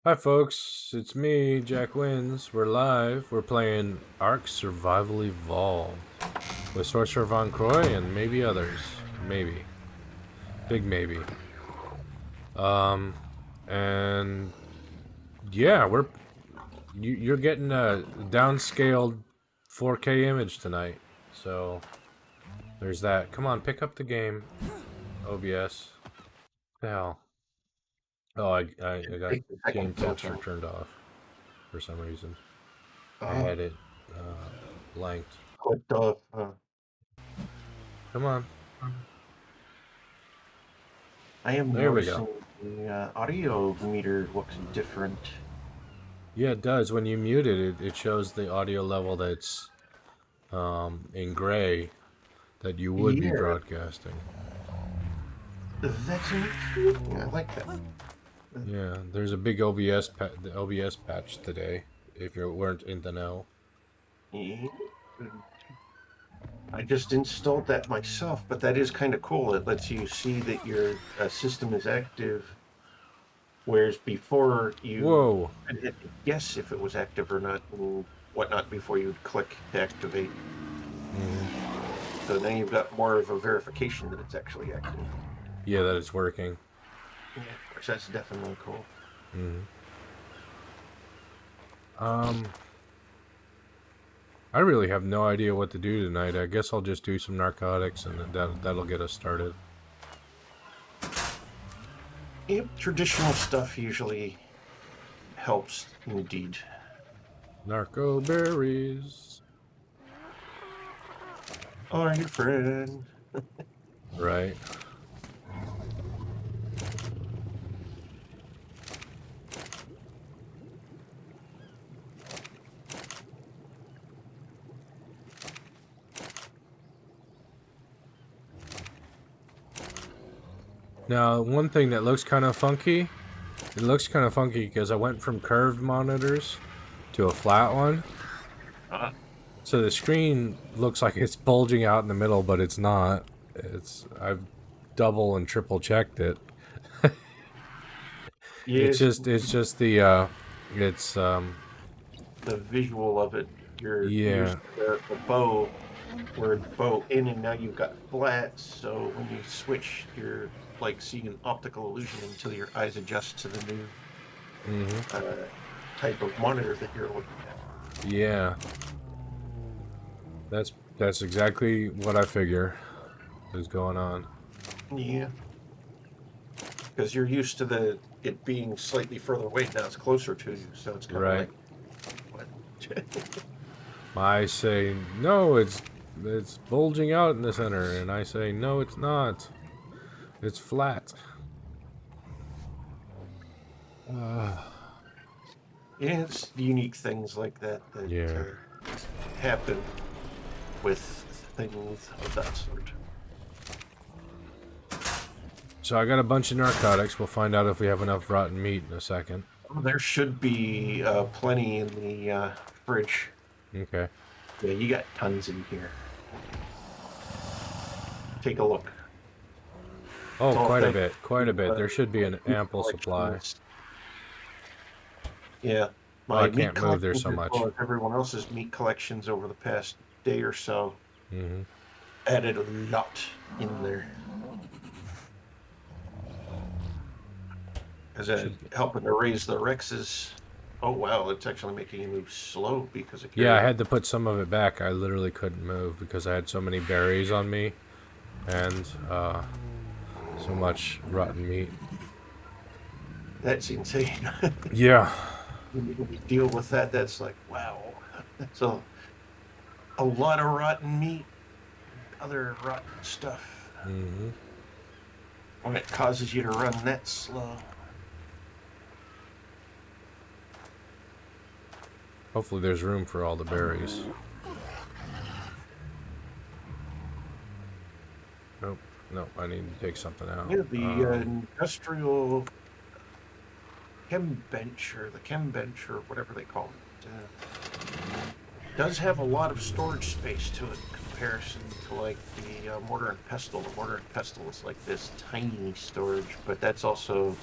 Hi, folks. It's me, Jack Wins. We're live. We're playing Ark Survival Evolved with Sorcerer Von Croy and maybe others. Maybe. Big maybe. Um, and yeah, you're getting a downscaled 4K image tonight. So there's that. Come on, pick up the game, OBS. The hell? Oh, I got Take a second game texture filter. turned off for some reason. I Uh, had it blanked. clicked off. Come on. I am There we go. noticing the audio meter looks different. Yeah, it does. When you mute it shows the audio level that's in gray that you would be Yeah, broadcasting. that's interesting. I like that. Yeah, there's a big the OBS patch today. If you weren't in the know. Yeah. I just installed that myself, but that is kind of cool. It lets you see that your system is active, whereas before you Whoa. had to guess if it was active or not and whatnot before you would click to activate. Mhm. So now you've got more of a verification that it's actually active. Yeah, that it's working. Yeah, which that's definitely cool. Mhm. Um, I really have no idea what to do tonight. I guess I'll just do some narcotics and that'll get us started. Yep, traditional stuff usually helps indeed. Narco berries. Are your friend? Right. Now, one thing that looks kind of funky, it looks kind of funky because I went from curved monitors to a flat one. Uh, So the screen looks like it's bulging out in the middle, but it's not. I've double and triple checked it. yes, It's just the it's the visual of it. You're yeah. used to the bow where it's bow in and now you've got flats. So when you switch, you're like seeing an optical illusion until your eyes adjust to the new Hmm. uh, type of monitor that you're looking at. Yeah. That's exactly what I figure is going on. Yeah, because you're used to the it being slightly further away. Now it's closer to you, so it's kind of Right. like what? I say no, it's bulging out in the center, and I say no, it's not. It's flat. Uh, Yeah, it's unique things like that that yeah. happen with things of that sort. So I got a bunch of narcotics. We'll find out if we have enough rotten meat in a second. There should be plenty in the fridge. Okay. Yeah, you got tons in here. Take a look. It's Oh, all quite a thanks bit. Quite a to bit. There should be my an meat ample supply. collections. Yeah, Oh, I my meat can't move. There's collections so as well much. as everyone else's meat collections over the past day or so Hmm. added a lot in there as a Should be. helping to raise the Rexes. Oh wow, it's actually making you move slow because of Yeah, I carrying. had to put some of it back. I literally couldn't move because I had so many berries on me and so much rotten meat. That's insane. Yeah. When you deal with that, that's like, wow. So a lot of rotten meat, other rotten stuff Hmm. when it causes you to run that slow. Hopefully, there's room for all the berries. Nope. Nope. I need to take something out. Yeah, the industrial chem bench or the chem bench or whatever they call it does have a lot of storage space to it in comparison to like the mortar and pestle. The mortar and pestle is like this tiny storage, but that's also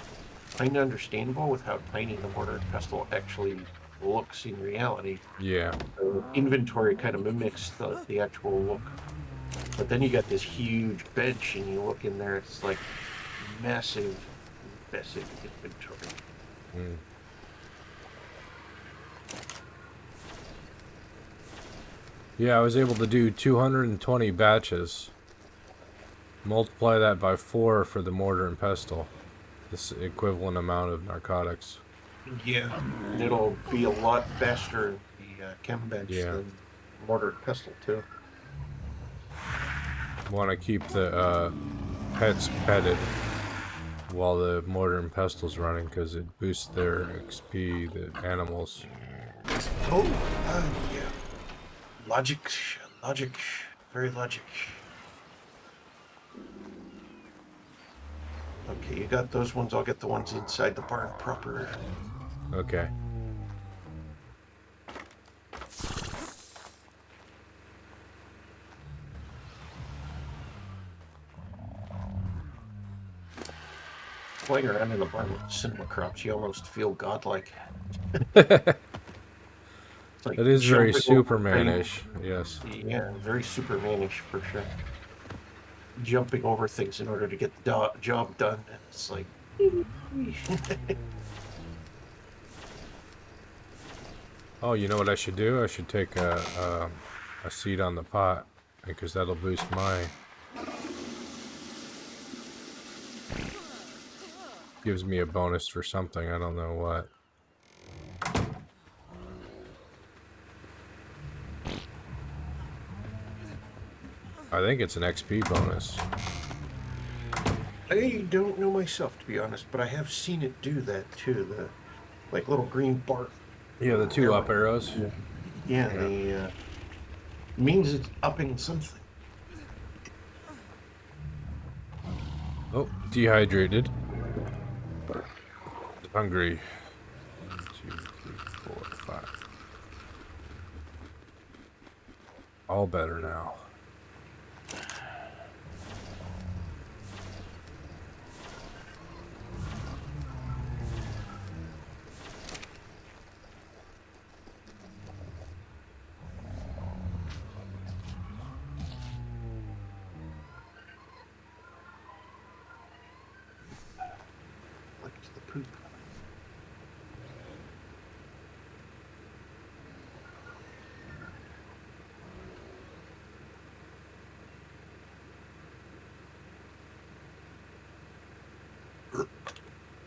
kind of understandable with how tiny the mortar and pestle actually looks in reality. Yeah. So inventory kind of mimics the actual look. But then you got this huge bench, and you look in there, it's like massive, massive inventory. Mm. Yeah, I was able to do 220 batches. Multiply that by 4 for the mortar and pestle. This equivalent amount of narcotics. Yeah, and it'll be a lot faster the chem bench Yeah. than mortar and pestle too. Want to keep the pets petted while the mortar and pestle's running because it boosts their XP, the animals. Oh, yeah. Logic, logic, very logic. Okay, you got those ones. I'll get the ones inside the barn proper. Okay. Playing around in the barn with cinema crops, you almost feel godlike. That It's like is very jumping over Superman-ish, things. yes. Yeah, very Supermanish for sure. Jumping over things in order to get the job done. And it's like, Oh, you know what I should do? I should take a seat on the pot because that'll boost my... Gives me a bonus for something, I don't know what. I think it's an XP bonus. I don't know myself, to be honest, but I have seen it do that too. The like little green bar. Yeah, the 2 up arrows. Yeah, yeah, Yeah. the means it's upping something. Oh, dehydrated. Hungry. 1, 2, 3, 4, 5. All better now. Like to the poop.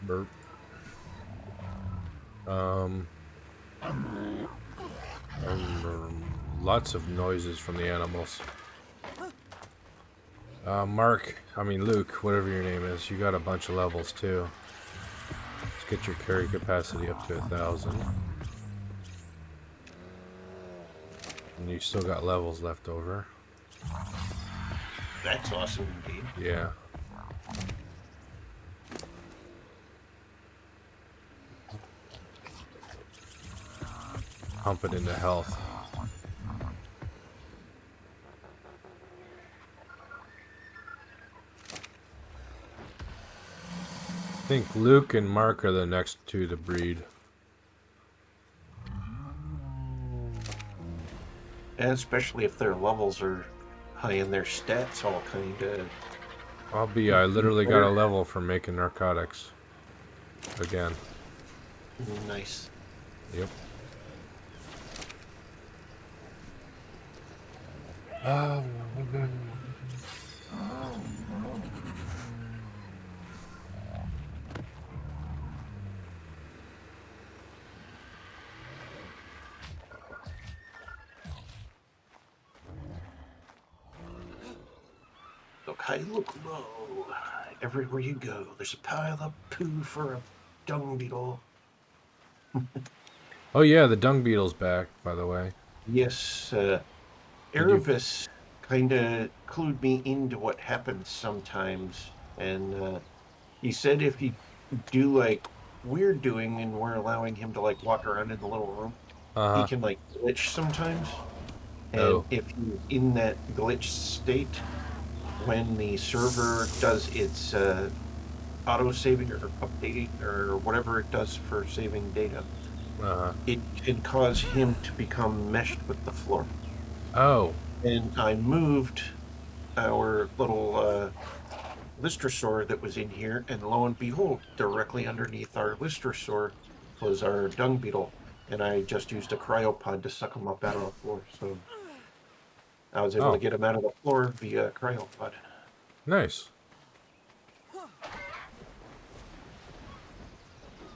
Burp. Um, lots of noises from the animals. Luke, whatever your name is, you got a bunch of levels too. Let's get your carry capacity up to 1,000. And you still got levels left over. That's awesome indeed. Yeah. Pump it into health. I think Luke and Mark are the next two to breed. And especially if their levels are high and their stats all kind of. I literally got a level for making narcotics. Again. Nice. Yep. Look high, look low. Everywhere you go, there's a pile of poo for a dung beetle. Oh yeah, the dung beetle's back, by the way. Yes, Did you... Erebus kind of clued me into what happens sometimes, and he said if you do like we're doing and we're allowing him to like walk around in the little room, he Uh-huh. can like glitch sometimes. And Oh. if you're in that glitch state, when the server does its auto saving or updating or whatever it does for saving data, Uh-huh. it can cause him to become meshed with the floor. Oh. And I moved our little Listersaur that was in here, and lo and behold, directly underneath our Listersaur was our dung beetle, and I just used a cryopod to suck him up out of the floor. So I was able to Oh. get him out of the floor via cryopod. Nice.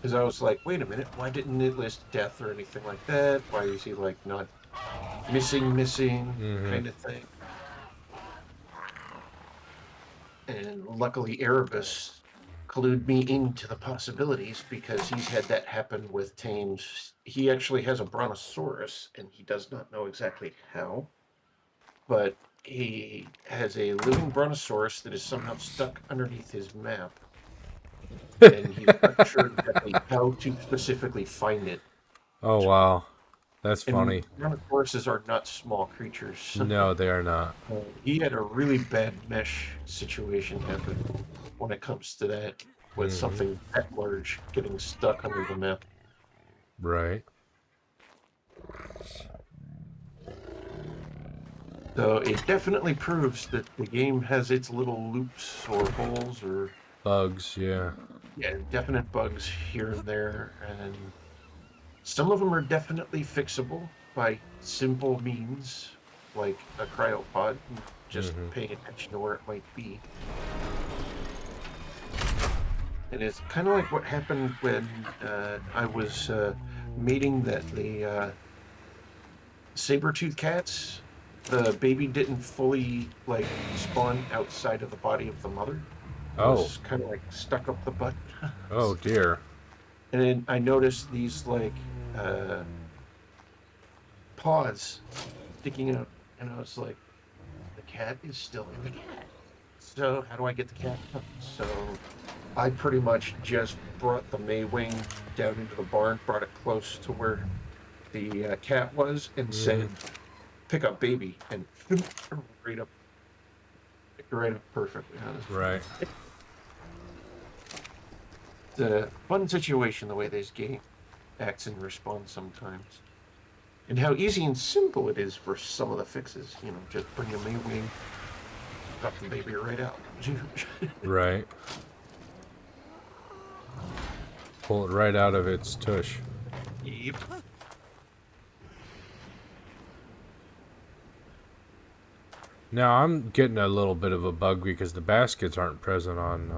Because I was like, wait a minute, why didn't it list death or anything like that? Why is he like not missing Mm-hmm. kind of thing? And luckily, Erebus clued me into the possibilities because he's had that happen with tames. He actually has a brontosaurus, and he does not know exactly how, but he has a living brontosaurus that is somehow stuck underneath his map, and he's not sure exactly how to specifically find it. Oh, wow. That's And funny. brontosauruses are not small creatures. No, they are not. He had a really bad mesh situation happen when it comes to that, with Mm-hmm. something that large getting stuck under the map. Right. So it definitely proves that the game has its little loops or holes or, Bugs, yeah. yeah, definite bugs here and there, and some of them are definitely fixable by simple means like a cryopod and just Mm-hmm. paying attention to where it might be. And it's kind of like what happened when I was mating the saber-tooth cats. The baby didn't fully like spawn outside of the body of the mother. It Oh. was kind of like stuck up the butt. Oh, dear. And then I noticed these like uh, paws sticking out, and I was like, the cat is still in the cat. So how do I get the cat out? So I pretty much just brought the Maywing down into the barn, brought it close to where the cat was, and Mm-hmm. said, "Pick up baby," and right up, right up perfectly. Right. It's a fun situation the way this game acts and responds sometimes, and how easy and simple it is for some of the fixes. You know, just bring a Maywing, drop the baby right out. Right. Pull it right out of its tush. Yep. Now I'm getting a little bit of a bug because the baskets aren't present on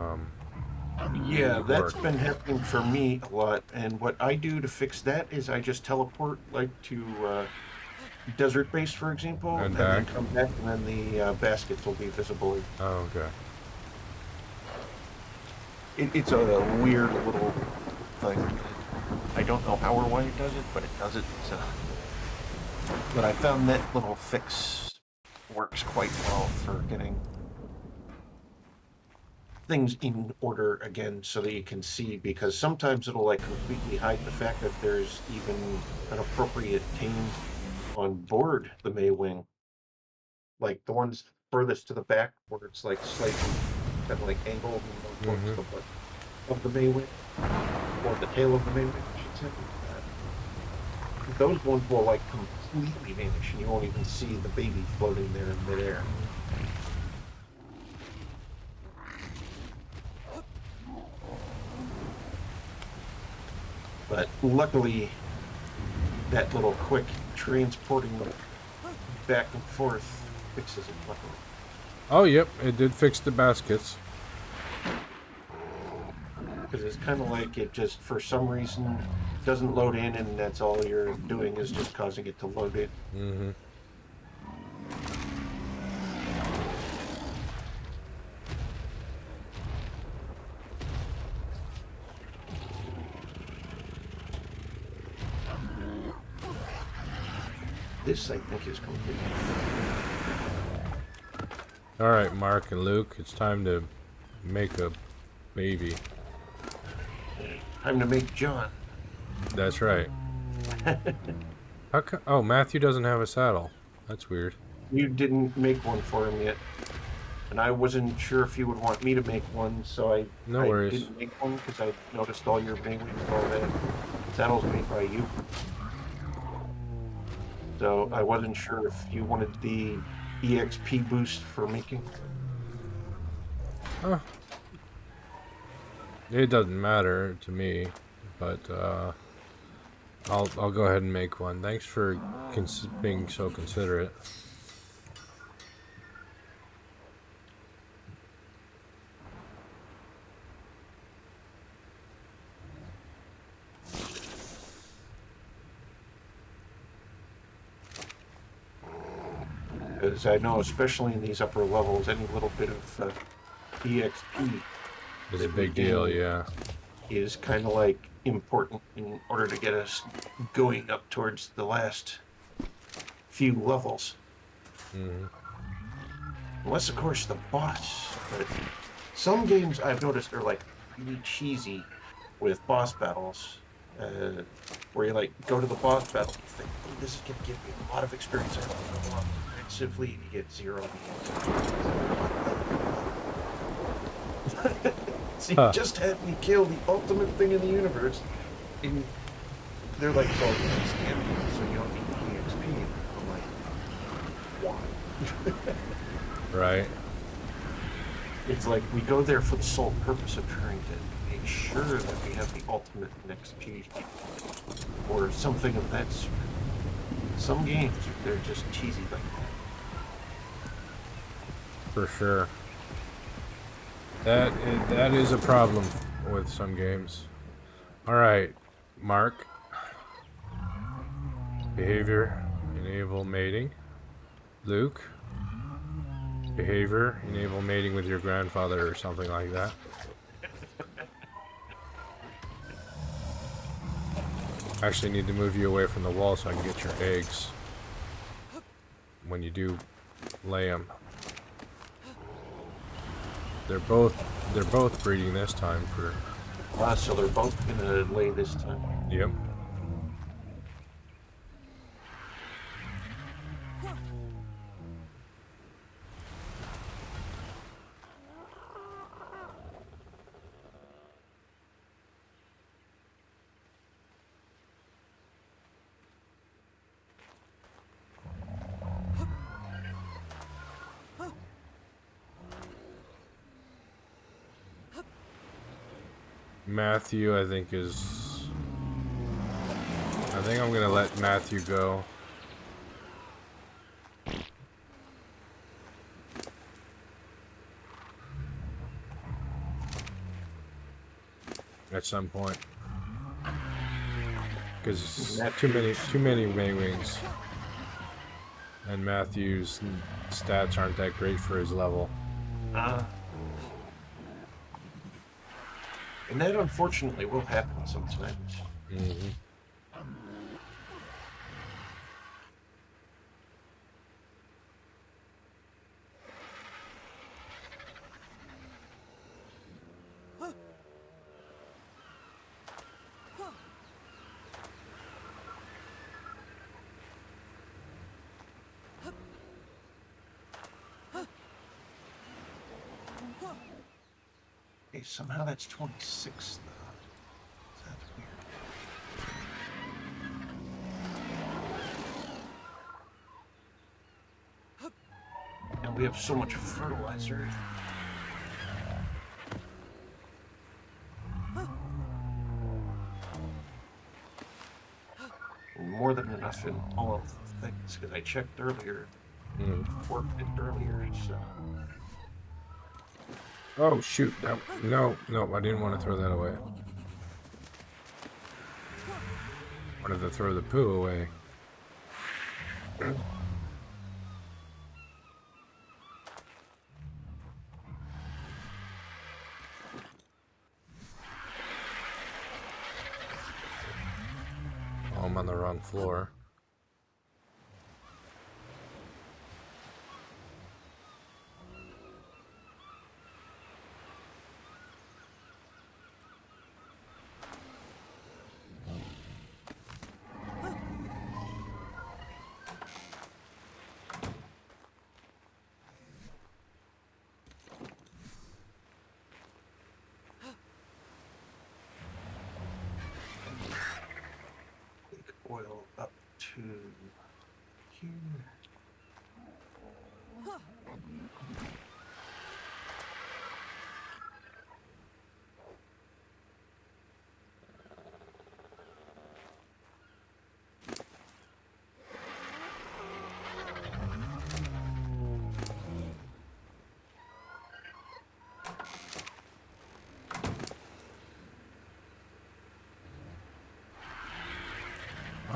Yeah, the that's Orc. been happening for me a lot. And what I do to fix that is I just teleport like to desert base, for example, And and then back. come back, and then the baskets will be visible. Oh, okay. It's a weird little thing. I don't know how or why it does it, but it does it. So, but I found that little fix works quite well for getting things in order again so that you can see, because sometimes it'll like completely hide the fact that there's even an appropriate tame on board the Maywing, like the ones furthest to the back where it's like slightly kind of like angled more towards Mm-hmm. the butt of the Maywing, or the tail of the Maywing, I should say. Those ones will like completely vanish and you won't even see the baby floating there in midair. But luckily, that little quick transporting back and forth fixes it, luckily. Oh, yep. It did fix the baskets. Because it's kind of like it just, for some reason, doesn't load in, and that's all you're doing is just causing it to load in. Mm-hmm. This, I think, is complete. All right, Mark and Luke, it's time to make a baby. Time to make John. That's right. How co- oh, Matthew doesn't have a saddle. That's weird. You didn't make one for him yet. And I wasn't sure if you would want me to make one, so No I worries. didn't make one because I noticed all your maywings all had saddles made by you. So I wasn't sure if you wanted the EXP boost for making. Huh. It doesn't matter to me, but I'll go ahead and make one. Thanks for being so considerate. Because I know, especially in these upper levels, any little bit of EXP It's a that we big deal, gain yeah. is kind of like important in order to get us going up towards the last few levels. Hmm. Unless, of course, the boss. But some games I've noticed are like really cheesy with boss battles, where you like go to the boss battle, you think, "Oh, this is gonna give me a lot of experience. I have to go on aggressively," and you get zero. So you Huh. just had me kill the ultimate thing in the universe, and they're like, "Well, you just scammed me, so you don't need the EXP." I'm like, "Why?" Right. It's like we go there for the sole purpose of trying to make sure that we have the ultimate next PhD or something of that sort. Some games, they're just cheesy like that. For sure. That is a problem with some games. All right, Mark. Behavior, enable mating. Luke. Behavior, enable mating with your grandfather or something like that. I actually need to move you away from the wall so I can get your eggs when you do lay them. They're both breeding this time for. Ah, so they're both gonna lay this time. Yep. Matthew, I think I'm gonna let Matthew go. At some point. Because too many Waywings. And Matthew's stats aren't that great for his level. And that unfortunately will happen sometimes. Mm-hmm. Okay, somehow that's 26 though. That's weird. And we have so much fertilizer. More than enough in all of the things, because I checked earlier, worked it earlier, so. Oh shoot! No, I didn't want to throw that away. Wanted to throw the poo away. Oh, I'm on the wrong floor.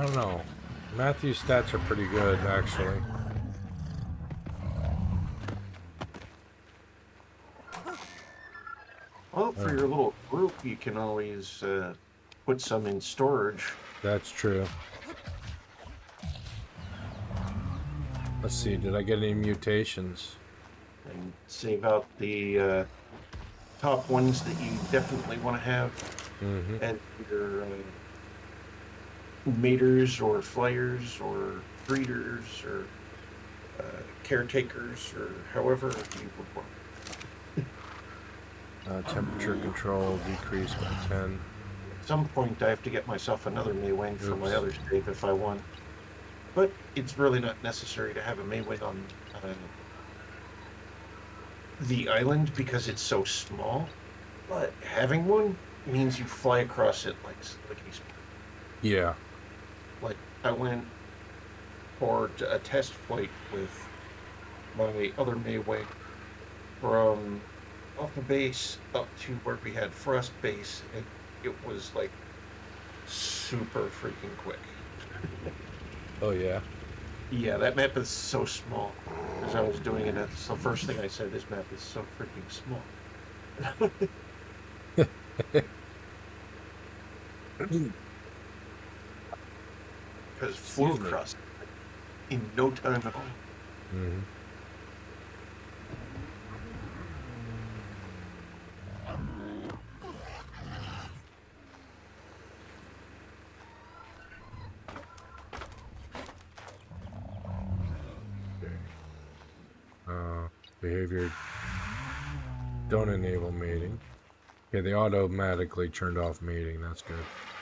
I don't know. Matthew's stats are pretty good, actually. Well, for your little group, you can always put some in storage. That's true. Let's see, did I get any mutations? And save out the top ones that you definitely want to have Mm-hmm. as your maters or flyers or breeders or caretakers or however you would want. Temperature control decreased by 10. At some point, I have to get myself another Maywing for my Oops. other save if I want. But it's really not necessary to have a Maywing on the island because it's so small. But having one means you fly across it like he's Yeah. like I went for a test flight with my other Maywing from off the base up to where we had Frost Base, and it was like super freaking quick. Oh, yeah. Yeah, that map is so small. As I was doing it, that's the first thing I said. This map is so freaking small. Because flew across in no time at all. Mm-hmm. Behavior. Don't enable mating. Okay, they automatically turned off mating. That's good.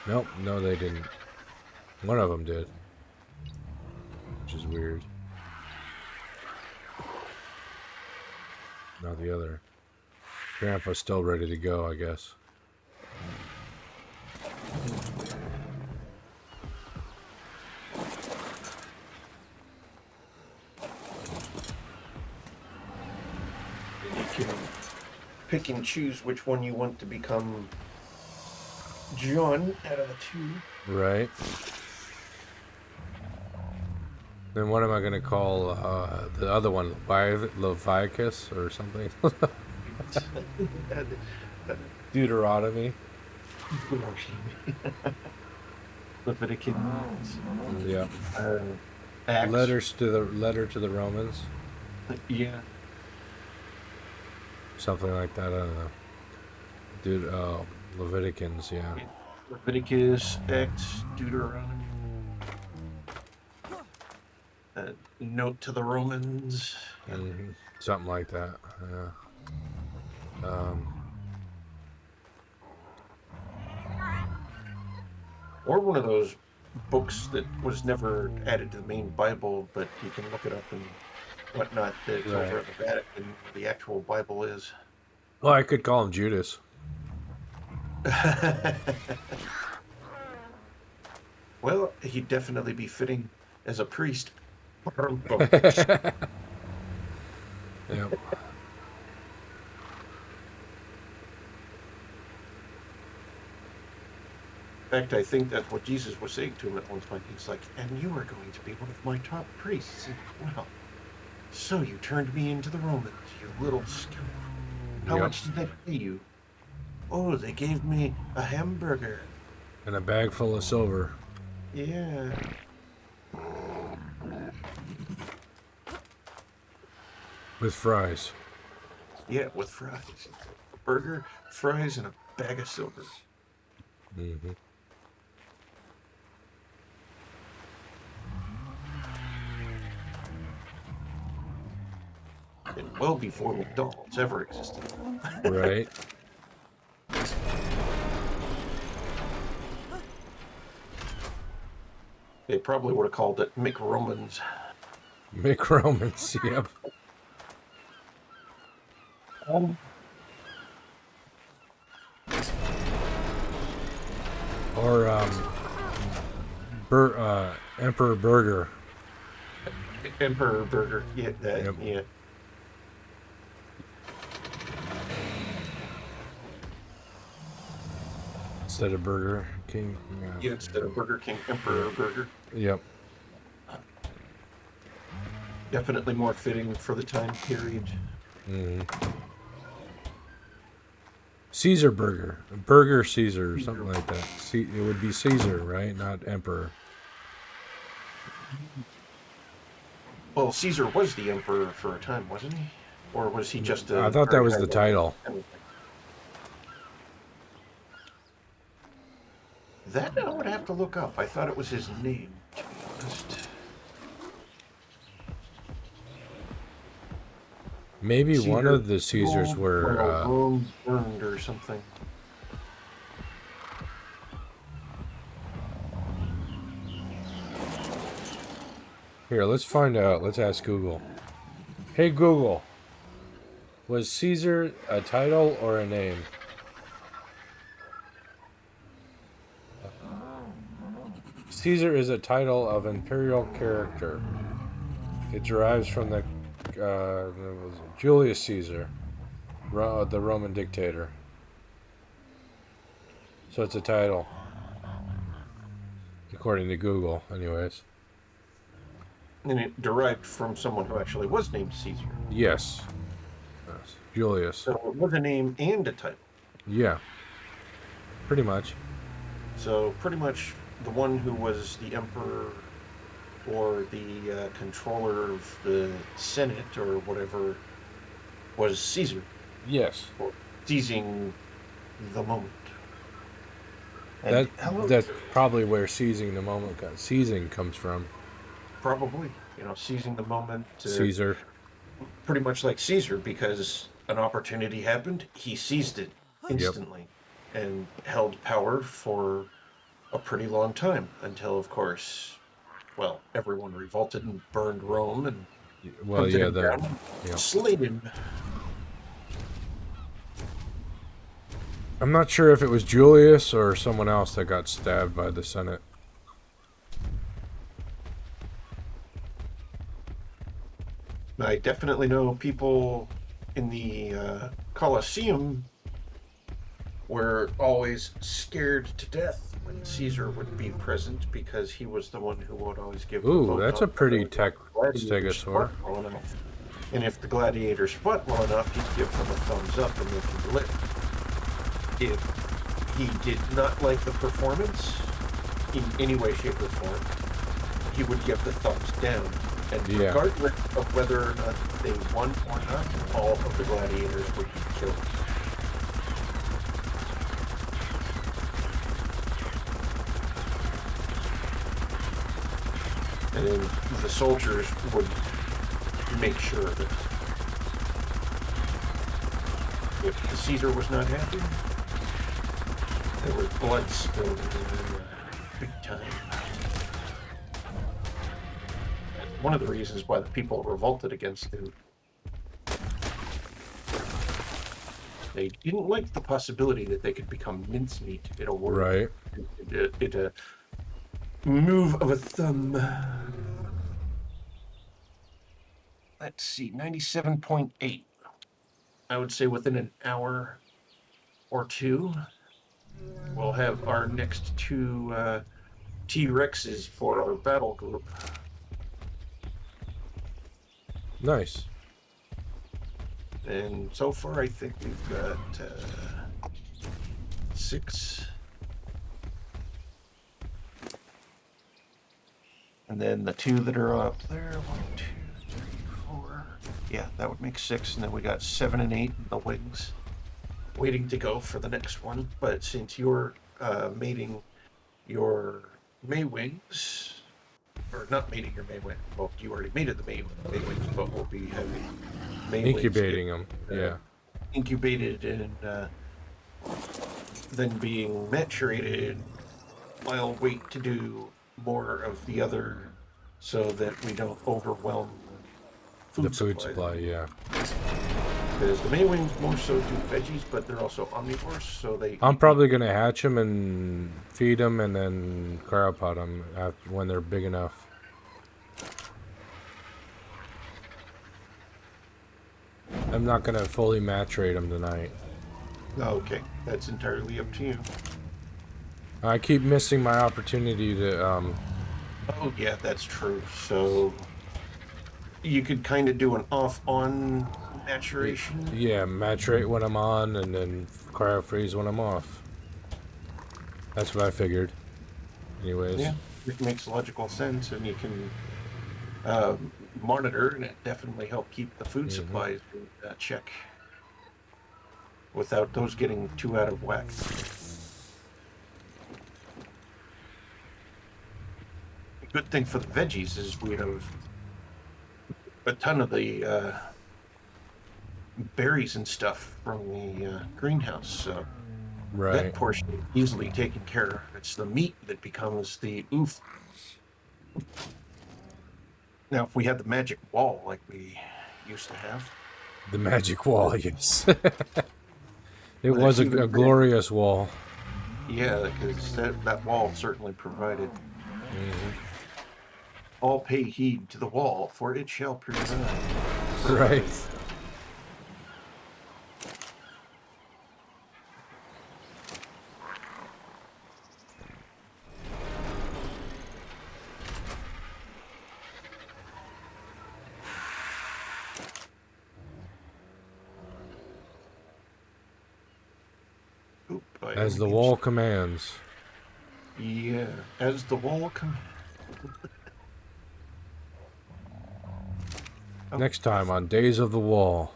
Nope, no, they didn't. One of them did, which is weird. Not the other. Grandpa's still ready to go, I guess. You can pick and choose which one you want to become John out of the two. Right. Then what am I going to call the other one? Leviticus or something? Deuteronomy. Leviticus. Yeah. Acts. Letter to the Romans. Yeah. Something like that. I don't know. Dude, Leviticans. Yeah. Leviticus, Acts, Deuteronomy. Note to the Romans. Mm-hmm. Something like that. Yeah. Or one of those books that was never added to the main Bible, but you can look it up and whatnot. That's Right. over at the Vatican. The actual Bible is. Well, I could call him Judas. Well, he'd definitely be fitting as a priest. Yep. In fact, I think that's what Jesus was saying to him at one point. He's like, and you are going to be one of my top priests. And, well, so you turned me into the Romans, you little scoundrel. How Yep. much did they pay you? Oh, they gave me a hamburger. And a bag full of silver. Yeah. With fries. Yeah, with fries. A burger, fries, and a bag of silver. Mm-hmm. And well before McDonald's ever existed. Right. They probably would have called it McRomans. McRomans. Yep. Or Emperor Burger. Emperor Burger. Yeah, Yep. yeah. Instead of Burger King. Yeah, instead of Burger King, Emperor Burger. Yep. Definitely more fitting for the time period. Caesar Burger. Burger Caesar, Caesar. something like that. It would be Caesar, right? Not Emperor. Well, Caesar was the emperor for a time, wasn't he? Or was he just a I thought that very was the title. That I would have to look up. I thought it was his name, to be honest. Maybe Caesar one of the Caesars were. Rome burned or something. Here, let's find out. Let's ask Google. Hey Google, was Caesar a title or a name? Caesar is a title of imperial character. It derives from the Julius Caesar, the Roman dictator. So it's a title, according to Google, anyways. And it derived from someone who actually was named Caesar. Yes. Julius. So it was a name and a title. Yeah. Pretty much. So pretty much the one who was the emperor or the controller of the Senate or whatever was Caesar. Yes. Or seizing the moment. That's probably where seizing comes from. Probably, seizing the moment. Caesar. Pretty much like Caesar, because an opportunity happened, he seized it instantly and held power for a pretty long time until, of course, everyone revolted and burned Rome and slayed him. I'm not sure if it was Julius or someone else that got stabbed by the Senate. I definitely know people in the Colosseum were always scared to death when Caesar would be present because he was the one who would always give the vote. That's a pretty stegosaur. And if the gladiators fought well enough, he'd give them a thumbs up and make him live. If he did not like the performance in any way, shape, or form, he would give the thumbs down. And regardless of whether or not they won or not, all of the gladiators would be killed. And then the soldiers would make sure that if the Caesar was not happy, there was blood spilled big time. One of the reasons why the people revolted against him. They didn't like the possibility that they could become mincemeat in a war. Right. It a move of a thumb. Let's see, 97.8. I would say within an hour or two, we'll have our next two T-Rexes for our battle group. Nice. And so far, I think we've got 6. And then the 2 that are up there, 1, 2, 3, 4. Yeah, that would make 6. And then we got 7 and 8 in the wings, waiting to go for the next one. But since you're mating your May wings, or not mating your May wing, well, you already mated the May wings, but we'll be having May incubating wings them. Incubated and then being maturated. I'll wait to do more of the other so that we don't overwhelm the food supply. Because the May wings more so do veggies, but they're also omnivores, so they... I'm probably going to hatch them and feed them and then cryopod them when they're big enough. I'm not going to fully maturate them tonight. Okay, that's entirely up to you. I keep missing my opportunity to Oh, yeah, that's true. So you could kind of do an off-on maturation. yeah, maturate when I'm on and then cryo freeze when I'm off. That's what I figured. Anyways. Yeah, it makes logical sense, and you can uh, monitor, and it definitely help keep the food Hmm. supplies in check without those getting too out of whack. The good thing for the veggies is we have a ton of the berries and stuff from the greenhouse, so that Right. portion is easily taken care of. It's the meat that becomes the oof. Now, if we had the magic wall like we used to have, The magic wall, yes. It with a was human a being, glorious wall. yeah, because that wall certainly provided. Hmm. All pay heed to the wall, for it shall Right. provide. Oop, by As any the means. wall commands. Yeah, as the wall comes. Oh, Next time on Days of the Wall.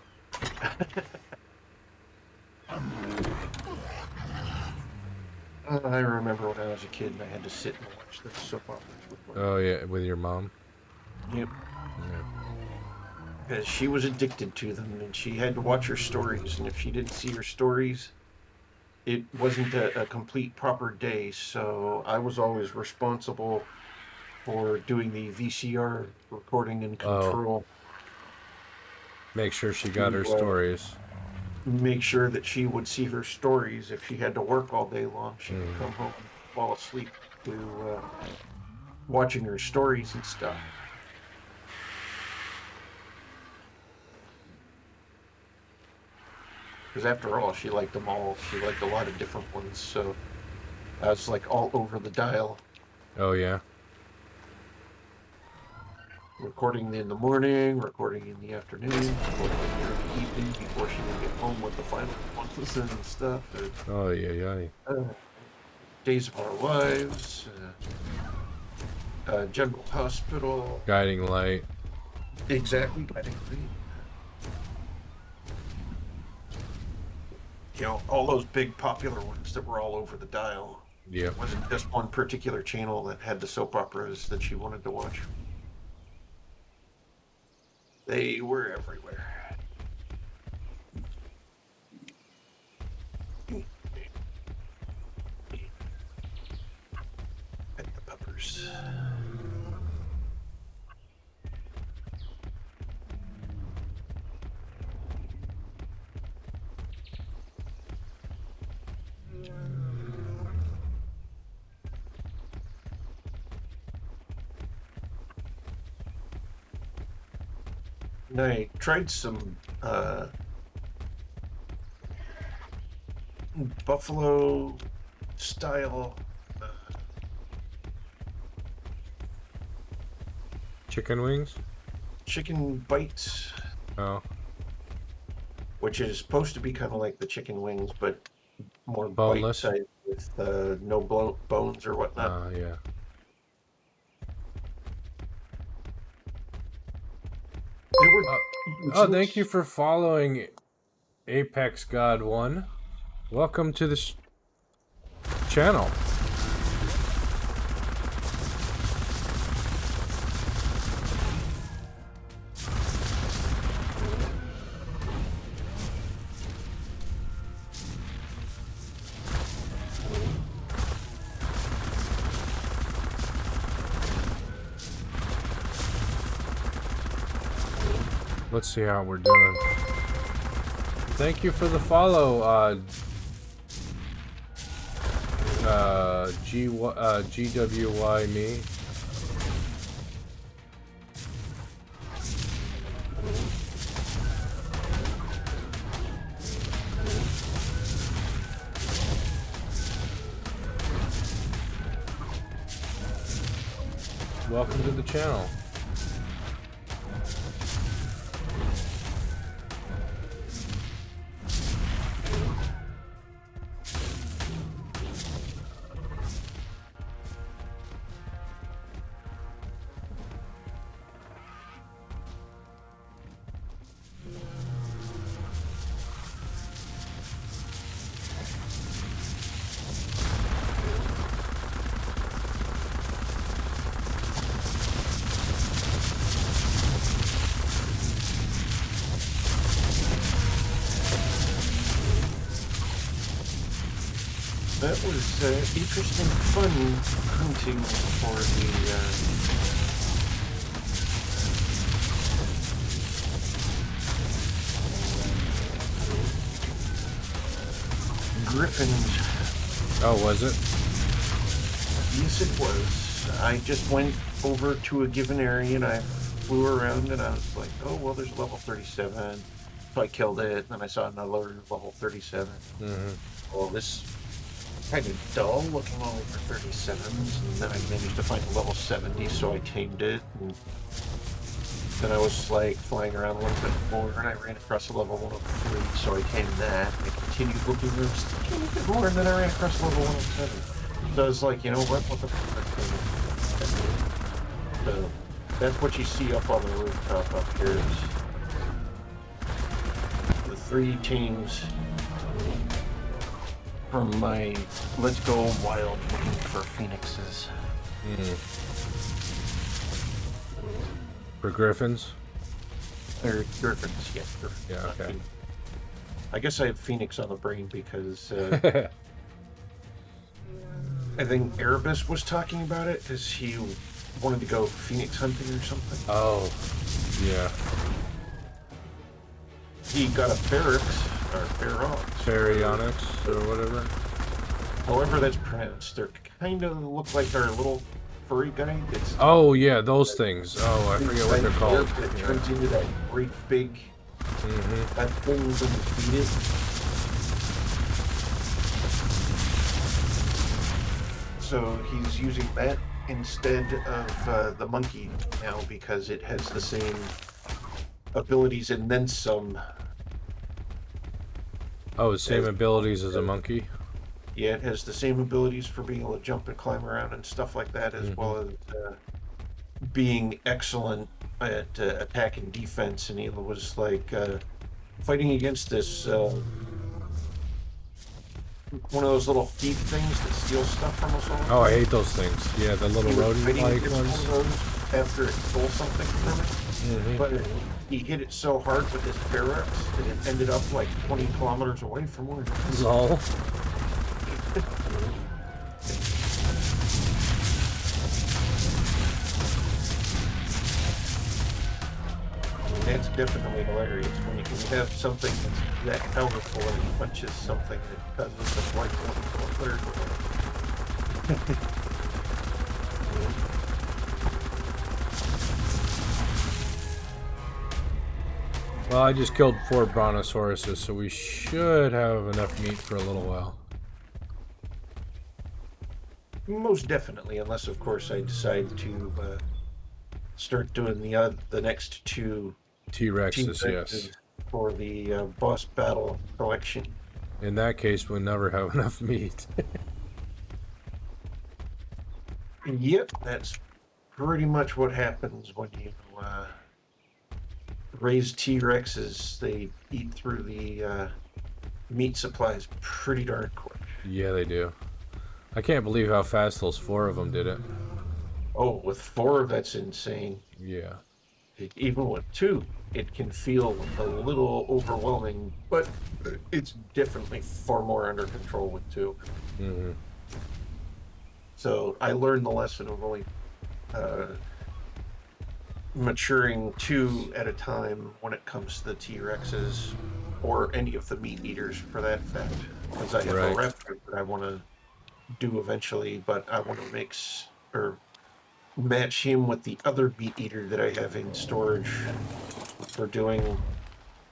I remember when I was a kid and I had to sit and watch the soap operas with my Oh mom. yeah, with your mom. Yep, Yeah. because she was addicted to them and she had to watch her stories. And if she didn't see her stories, it wasn't a complete proper day. So I was always responsible for doing the VCR recording and Oh, control make sure she got her to stories. make sure that she would see her stories. If she had to work all day long, she could Hmm. come home and fall asleep to watching her stories and stuff. Because after all, she liked them all. She liked a lot of different ones. So I was like all over the dial, Oh yeah. recording in the morning, recording in the afternoon, recording in the early evening before she would get home with the final ones and stuff. Oh yeah, yeah. Days of Our Lives, General Hospital. Guiding light. Exactly. I think all those big popular ones that were all over the dial. Yep. It wasn't just one particular channel that had the soap operas that she wanted to watch. They were everywhere. At the puppers. And I tried some buffalo style Chicken wings. chicken bites, Oh, which is supposed to be kind of like the chicken wings, but more bite boneless. sized with no bones or whatnot. Yeah. They were Uh, oh, thank you delicious. for following Apex God One. Welcome to the channel. Let's see how we're doing. Thank you for the follow, GWY me. welcome to the channel. That was interesting fun hunting for the griffins. Oh, was it? Yes, it was. I just went over to a given area and I flew around and I was like, oh, well, there's a level 37. So I killed it, and then I saw another level 37. Well, this kind of dull looking only for 37s, and then I managed to find a level 70, so I tamed it. And then I was like flying around a little bit more, and I ran across a level 103, so I tamed that. I continued looking for a little bit more, and then I ran across level 107. So I was like, you know what the fuck? So that's what you see up on the rooftop up here is the 3 teams from my Let's Go Wild looking for phoenixes. For griffins? Or griffins, yeah. Griffins, Yeah, okay. Phoenix. I guess I have phoenix on the brain because I think Erebus was talking about it because he wanted to go phoenix hunting or something. Oh, yeah. He got a barracks, or barracks. Baryonyx or whatever. However that's pronounced. They kind of look like our little furry guy. It's Oh, yeah, those things. Oh, I forget what they're called. It turns into that great big... That thing when you feed it. So he's using that instead of the monkey now because it has the same abilities and then some. Oh, same abilities as a monkey? Yeah, it has the same abilities for being able to jump and climb around and stuff like that, as well as being excellent at attack and defense. And he was like fighting against this one of those little thief things that steal stuff from us all. Oh, I hate those things. Yeah, the little rodent-like ones. One of those after it stole something from it. But he hit it so hard with his barracks that it ended up like 20 kilometers away from where it was. Lol. That's definitely hilarious when you can have something that's that powerful and it punches something that causes them like 20 kilometers away. Well, I just killed 4 brontosauruses, so we should have enough meat for a little while. Most definitely, unless of course I decide to start doing the next 2 T-Rexes, yes. for the boss battle collection. In that case, we'll never have enough meat. Yep, that's pretty much what happens when you raise T-Rexes. They eat through the meat supplies pretty darn quick. Yeah, they do. I can't believe how fast those 4 of them did it. Oh, with 4, that's insane. Yeah. Even with 2, it can feel a little overwhelming, but it's definitely far more under control with 2. So I learned the lesson of only maturing 2 at a time when it comes to the T-Rexes or any of the meat eaters for that fact. Because I have a raptor that I want to do eventually, but I want to mix or match him with the other meat eater that I have in storage for doing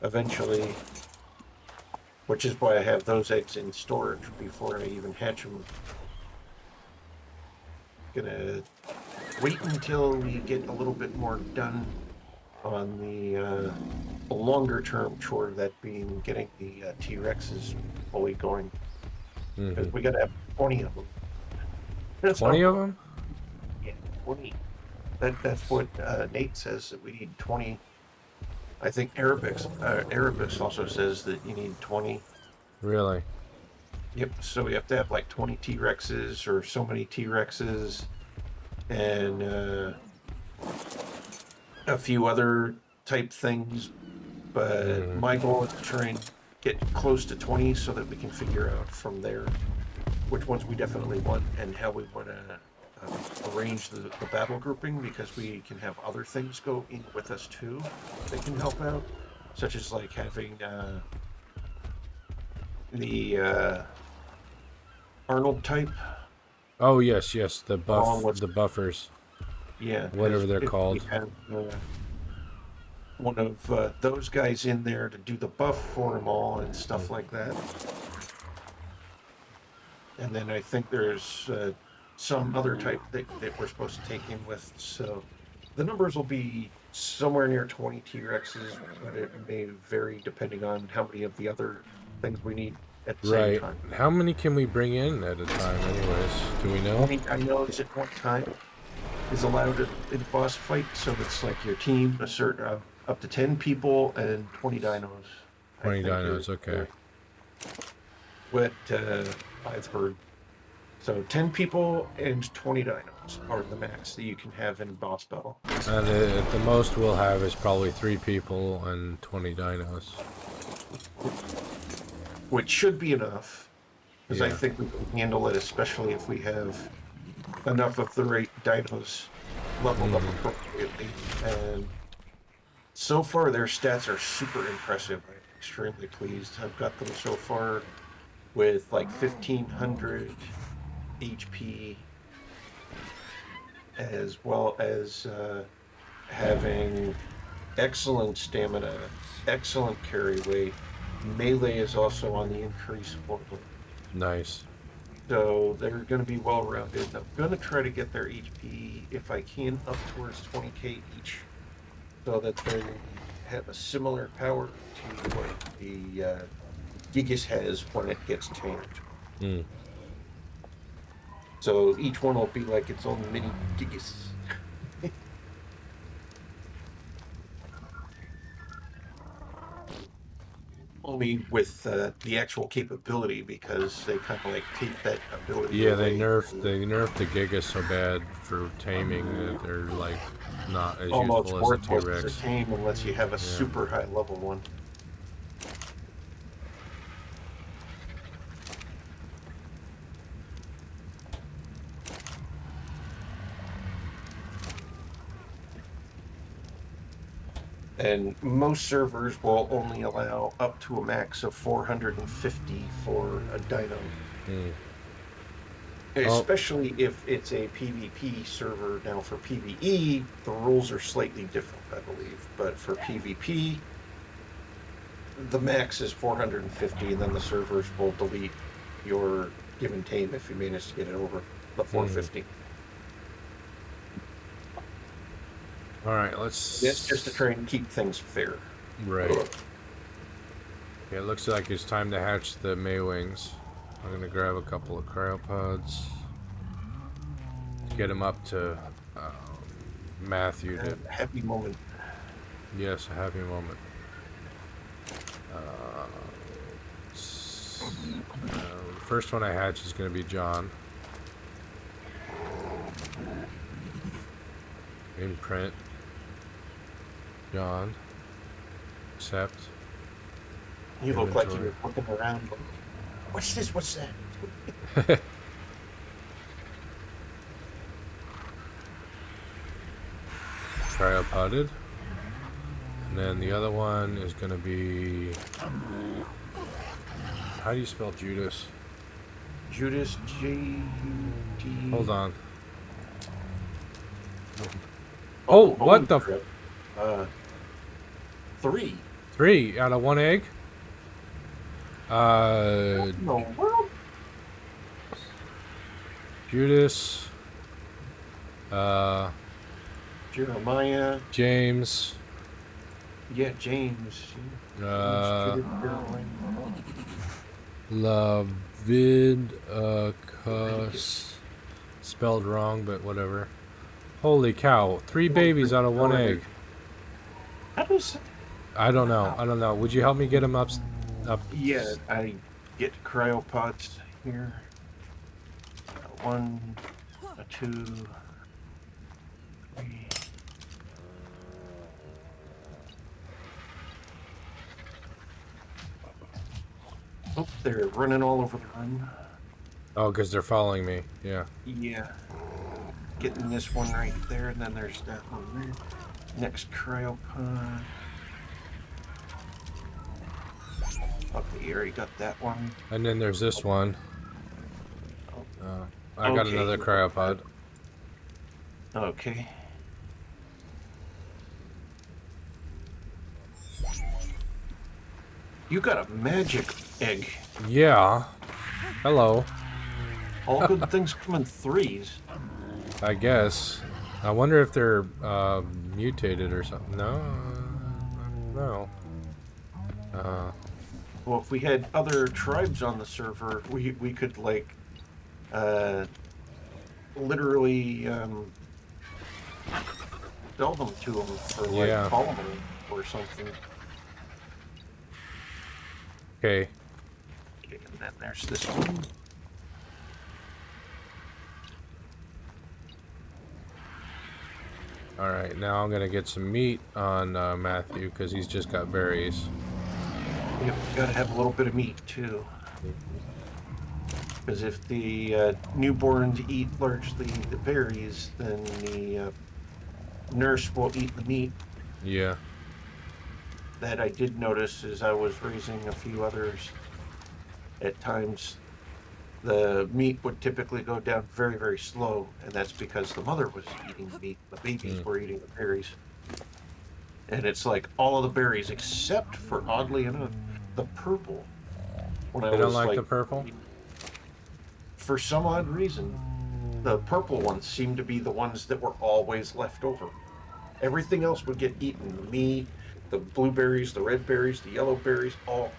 eventually, which is why I have those eggs in storage before I even hatch them. gonna wait until we get a little bit more done on the longer term chore, that being getting the T-Rexes fully going. Hmm. Because we gotta have 20 of them. That's 20 how, of them? yeah, 20. That's what Nate says, that we need 20. I think Arabics also says that you need 20. Really? Yep. So we have to have like 20 T-Rexes or so many T-Rexes and a few other type things. But Hmm. my goal is to try and get close to 20 so that we can figure out from there which ones we definitely want and how we want to arrange the battle grouping, because we can have other things go in with us too that can help out, such as like having the Arnold type Oh, yes, yes. along with, The buffers. yeah, Whatever because they're if we called. have one of those guys in there to do the buff for them all and stuff like that. And then I think there's some other type that we're supposed to take in with. So the numbers will be somewhere near 20 T-Rexes, but it may vary depending on how many of the other things we need at the same Right. time. How many can we bring in at a time, anyways? Do we know? 20 dinos at one time is allowed in a boss fight, so that's like your team, a certain up to 10 people and 20 dinos, I 20 think is dinos, okay. what I've heard. So 10 people and 20 dinos are the max that you can have in a boss battle. And the most we'll have is probably 3 people and 20 dinos. Which should be enough, because I Yeah. think we can handle it, especially if we have enough of the right dinos leveled up Hmm. appropriately. And so far, their stats are super impressive. I'm extremely pleased. I've got them so far with like 1500 HP, as well as having excellent stamina, excellent carry weight. Melee is also on the increase for them. Nice. So they're going to be well rounded. I'm going to try to get their HP, if I can, up towards 20k each, so that they have a similar power to what the Gigas has when it gets tamed. Mm. So each one will be like its own mini Gigas. Only with the actual capability, because they kind of like take that ability Yeah, away. they nerfed the Giga so bad for taming that they're like not as Almost useful as the worthless to T-Rex. tame unless you have a Yeah. super high level one. And most servers will only allow up to a max of 450 for a dino, Mm. Oh, especially if it's a PvP server. Now, for PvE, the rules are slightly different, I believe. But for PvP, the max is 450, and then the servers will delete your given tame if you manage to get it over the mm. 450. All right, That's just to let's... try and keep things fair. Right. Yeah, it looks like it's time to hatch the Maywings. I'm going to grab a couple of cryopods to get them up to Matthew to... Happy moment. Yes, a happy moment. The first one I hatch is going to be John. Imprint. John. Accept. You look like you Inventory. were looking around like, what's this? What's that? Cryopotted. And then the other one is going to be... How do you spell Judas? Judas, J-U-D. Hold on. Oh, Oh, what holy the... crap. Uh, 3. 3 out of 1 egg? What in the world? Judas. Uh, Jeremiah. James. Yeah, James. Yeah. James, Uh, Judith, Jeremiah. Leviticus. Lavidicus. Spelled wrong, but whatever. Holy cow. 3 Well, babies out of 1 egg. How does... I don't know. Wow. I don't know. Would you help me get them up? Up. Yeah, I get cryopods here. One, a two, three. Oh, they're running all over the room. Oh, because they're following me. Yeah. Yeah. Getting this one right there, and then there's that one there. Next cryopod. Okay, you already got that one. And then there's this one. Oh, I got okay, another cryopod. okay. You got a magic egg. Yeah. Hello. All good things come in threes. I guess. I wonder if they're mutated or something. No. No. Well, if we had other tribes on the server, we could like literally sell them to them for like Yeah. polymer or something. Okay. Okay, and then there's this one. Alright, now I'm going to get some meat on Matthew because he's just got berries. Yep, gotta have a little bit of meat too. Because if the newborns eat largely the berries, then the nurse will eat the meat. Yeah. That I did notice as I was raising a few others. At times, the meat would typically go down very, very slow, and that's because the mother was eating the meat. The babies were eating the berries. And it's like all of the berries, except for, oddly enough, the purple. When I They don't was like the purple? for some odd reason, the purple ones seemed to be the ones that were always left over. Everything else would get eaten. The meat, the blueberries, the red berries, the yellow berries, all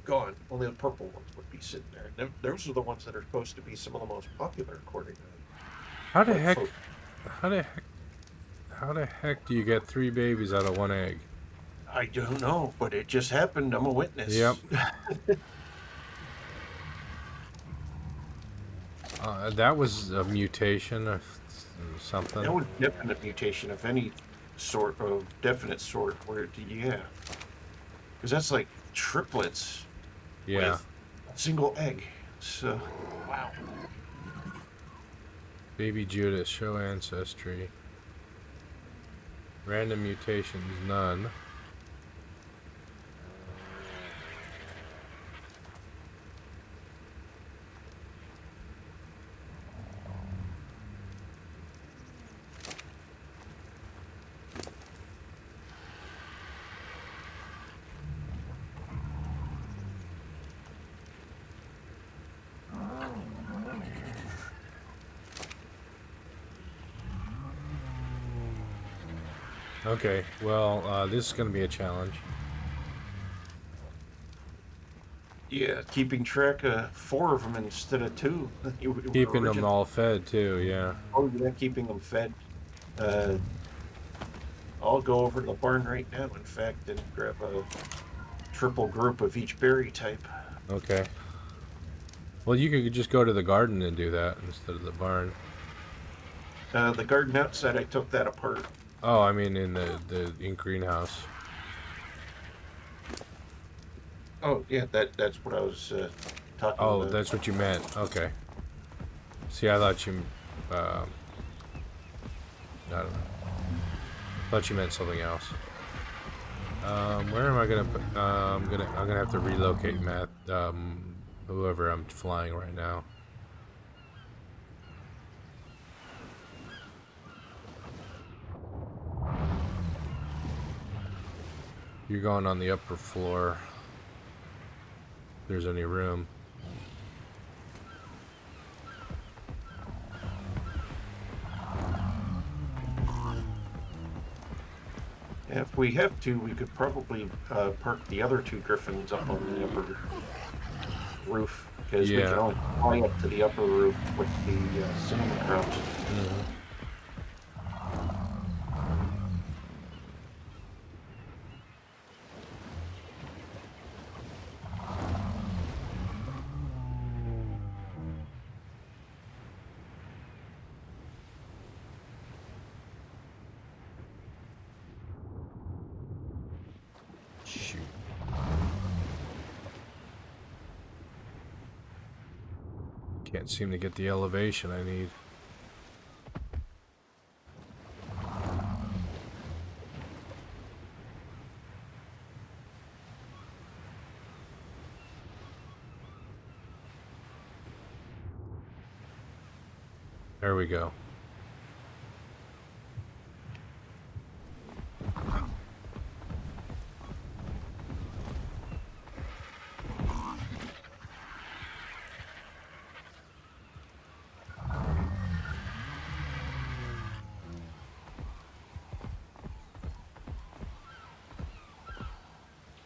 gone. Only the purple ones would be sitting there. And those are the ones that are supposed to be some of the most popular, according to How the like heck? folk. How the heck do you get 3 babies out of 1 egg? I don't know, but it just happened. I'm a witness. Yep. That was a mutation or something. That was definite mutation of any sort of definite sort. Where yeah, because that's like triplets Yeah. with a single egg. So wow. Baby Judas, show ancestry. Random mutations, none. Okay, well, this is going to be a challenge. Yeah, keeping track of 4 of them instead of 2. Keeping them all fed, too, yeah. Oh yeah, keeping them fed. I'll go over to the barn right now, in fact, and grab a triple group of each berry type. Okay. Well, you could just go to the garden and do that instead of the barn. The garden outside, I took that apart. Oh, I mean in the greenhouse. Oh yeah, that's what I was talking Oh, about. that's what you meant. Okay. See, I thought you, I don't know. Thought you meant something else. Where am I gonna put? I'm gonna have to relocate Matt. Whoever I'm flying right now. You're going on the upper floor. If there's any room. If we have to, we could probably park the other two griffins up on the upper roof, because we can Yeah. only fly up to the upper roof with the cinnamon crowns. Mhm. Shoot. Can't seem to get the elevation I need. There we go.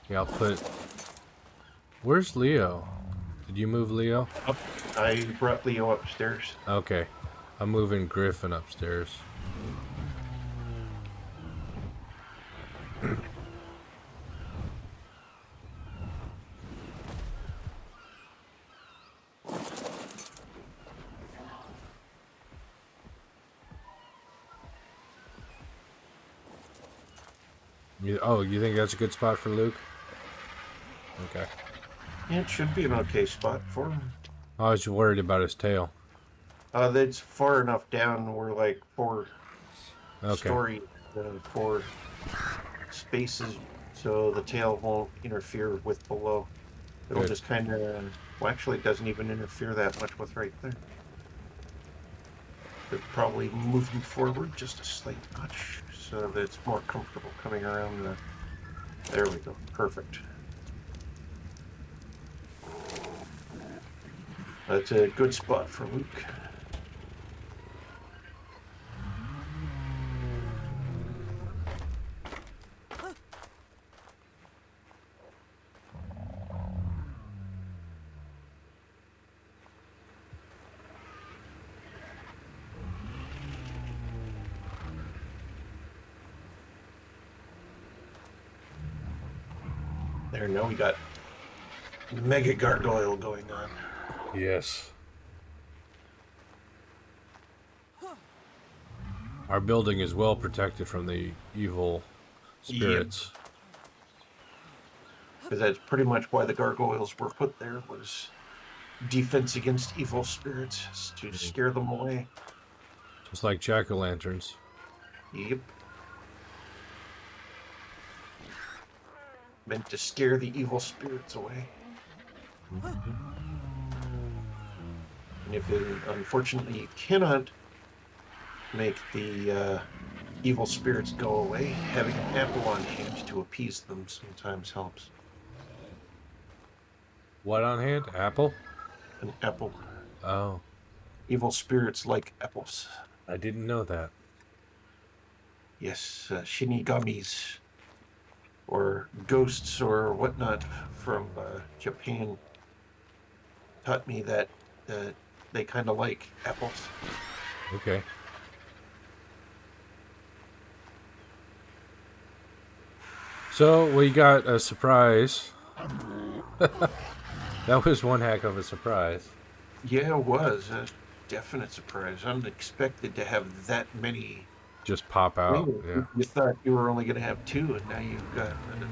Yeah, I'll put... Where's Leo? Did you move Leo? Up, I brought Leo upstairs. Okay. I'm moving Griffin upstairs. You think that's a good spot for Luke? Okay. Yeah, it should be an okay spot for him. I was worried about his tail. That's far enough down. We're like Okay. four spaces, so the tail won't interfere with below. It'll Good. just kind of, well, actually, it doesn't even interfere that much with right there. But probably move him forward just a slight touch so that it's more comfortable coming around the. There we go. Perfect. That's a good spot for Luke. There, now we got mega gargoyle going on. Yes. Our building is well protected from the evil spirits. Because that's pretty much why the gargoyles were put there, was defense against evil spirits, to scare them away. Just like jack-o'-lanterns. Yep. Meant to scare the evil spirits away. And if it, unfortunately you cannot make the evil spirits go away, having an apple on hand to appease them sometimes helps. What on hand? Apple? An apple. Oh, Evil spirits like apples. I didn't know that. Yes, shinigamis, or ghosts or whatnot from Japan taught me that they kind of like apples. Okay. So we got a surprise. That was one heck of a surprise. Yeah, it was a definite surprise. Unexpected to have that many. Just pop out. Wings. Yeah. You thought you were only going to have two, and now you've got an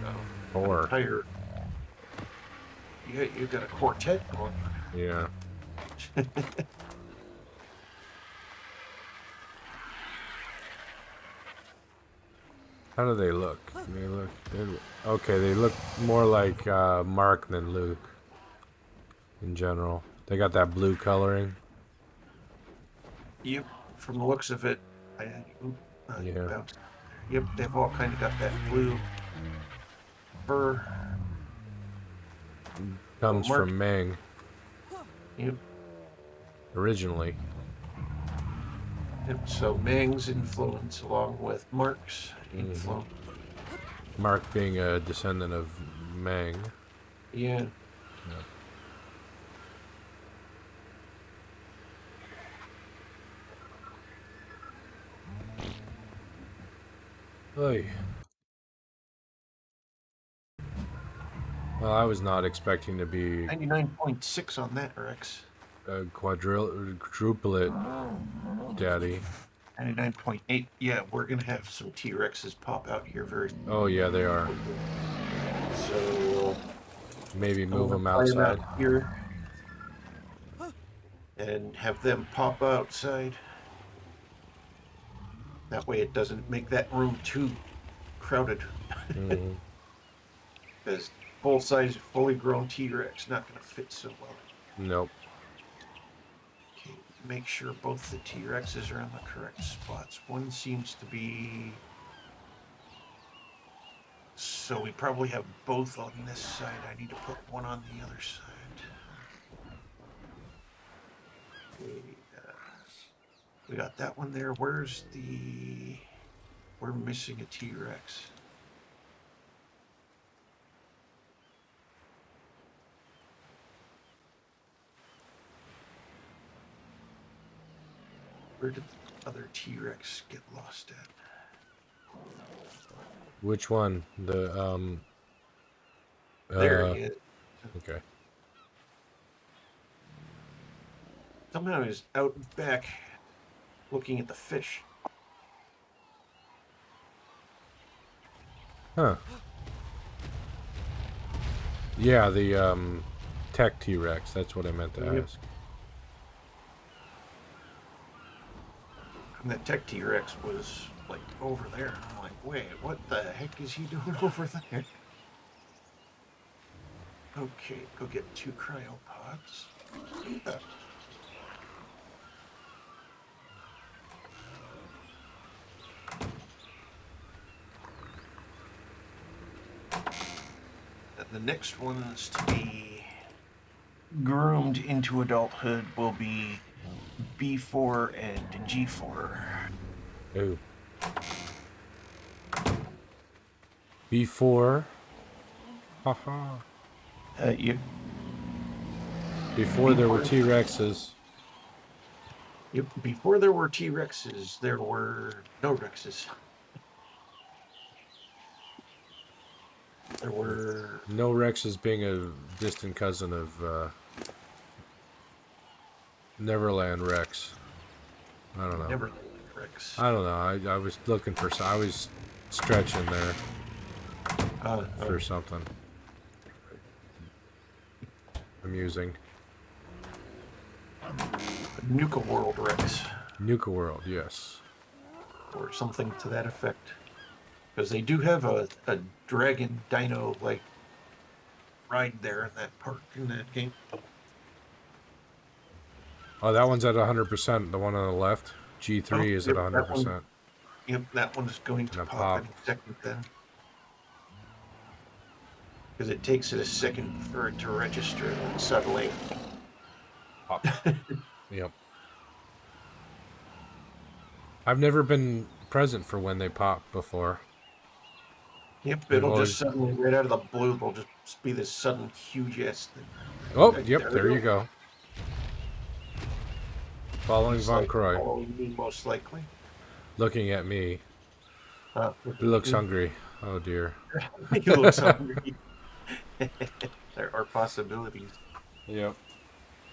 Four. entire. You've got a quartet going. Yeah. How do they look? Okay, they look more like Mark than Luke. In general, they got that blue coloring. Yep, from the looks of it, Yeah. Yep, they've all kind of got that blue fur. Comes Mark. from Meng Yep. originally. Yep. So Mang's influence, along with Mark's influence. Mark being a descendant of Mang. Yeah. Oy. Well, I was not expecting to be 99.6 on that, Rex. a quadruplet daddy. 99.8. Yeah, we're gonna have some T-Rexes pop out here very Oh yeah, they are. soon. So Maybe I'm move gonna them play them outside. out here and have them pop outside. That way it doesn't make that room too crowded. Hmm. Because full-size, fully grown T-Rex not gonna fit so well. Nope. Okay, make sure both the T-Rexes are on the correct spots. One seems to be... So we probably have both on this side. I need to put one on the other side. Okay, we got that one there. Where's the... We're missing a T-Rex. Where did the other T-Rex get lost at? Which one? There he is. Okay. Somehow he's out back looking at the fish. Huh. Yeah, the tech T-Rex. That's what I meant to Yep. ask. And that tech T-Rex was like over there. I'm like, wait, what the heck is he doing over there? Okay, go get 2 cryopods. And the next ones to be groomed into adulthood will be B4 and G4. Ooh. Before. Haha. Yep, Before there were before, T-Rexes. yep, before there were T-Rexes, there were no Rexes. There were No Rexes being a distant cousin of Neverland Rex. I don't know. never Rex. I don't know. I was looking for. I was stretching there Uh, for something amusing. Nuka World Rex, Nuka World, yes. or something to that effect. Because they do have a dragon dino like ride there in that park in that game. Oh, that one's at 100%. The one on the left, G3, Oh, is at yep, that one. 100%. Yep, that one is going And to a pop pop. in a second then. Because it takes it a second for it to register and then suddenly. Pop. Yep. I've never been present for when they pop before. Yep, They've it'll just always. suddenly, right out of the blue, there'll just be this sudden huge ass thing. Oh, Right, yep, there we you go. Following He's Von like Croy. following me, most likely. Looking at me. Look He at looks me. hungry. Oh, dear. He looks hungry. There are possibilities. Yep.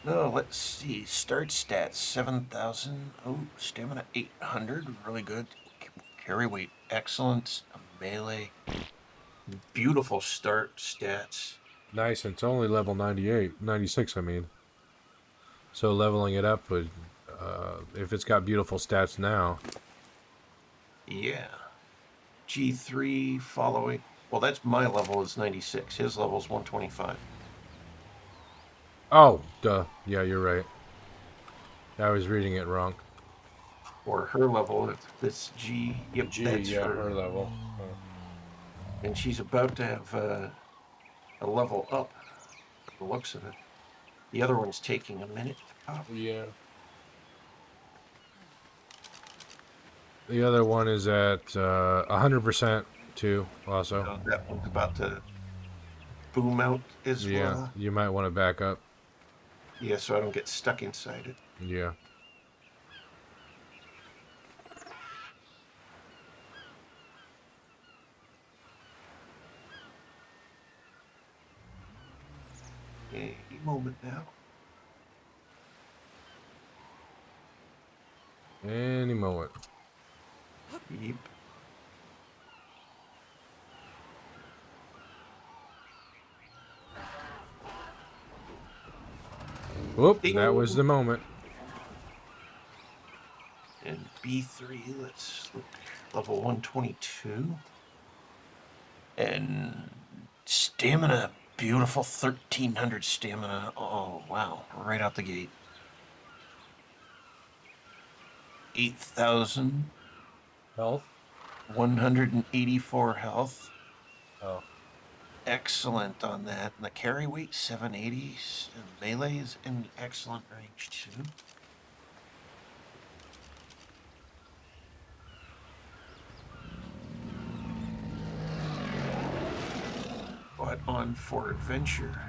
No, let's see. Start stats 7,000. Oh, stamina 800. Really good. Carry weight excellent. Melee. Beautiful start stats. Nice. It's only level 98. 96, I mean. So leveling it up would, if it's got beautiful stats now. Yeah. G3 following. Well, that's my level is 96. His level is 125. Oh, duh. Yeah, you're right. I was reading it wrong. Or her level, if this G. Yep, G, that's yeah, her. her level. Oh. And she's about to have a level up, from the looks of it. The other one's taking a minute to pop. Yeah. The other one is at 100%. too. Also, That one's about to boom out as yeah, well. you might want to back up. Yeah, so I don't get stuck inside it. Yeah. Any moment now. Any moment. Yep. Whoop! That Ding! was the moment. And B3, let's look. Level 122. And stamina. Beautiful 1300 stamina. Oh, wow. Right out the gate. 8,184 Health. health. Oh. Excellent on that. And the carry weight, 780. And melee is in excellent range, too. But on for adventure.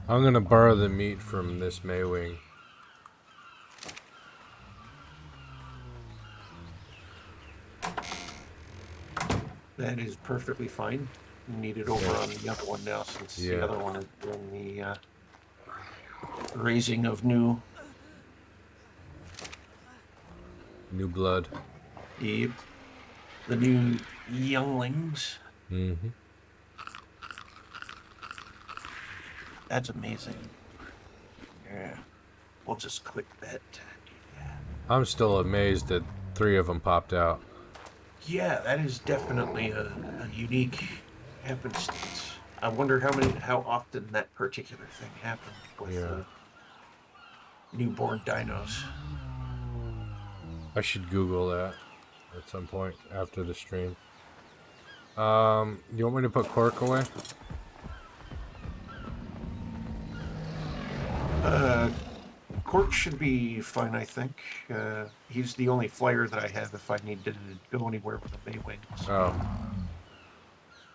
I'm gonna borrow the meat from this Maywing. That is perfectly fine. Need it over on the other one now, since the Yeah. other one is doing the raising of new. New blood. Yep. The new younglings. Mm-hmm. That's amazing. Yeah. We'll just click that. I'm still amazed that 3 of them popped out. Yeah, that is definitely a unique happenstance. I wonder how often that particular thing happened with Yeah. newborn dinos. I should Google that at some point after the stream. You want me to put Cork away? Court should be fine, I think. He's the only flyer that I have if I need to go anywhere with the Maywings. Oh.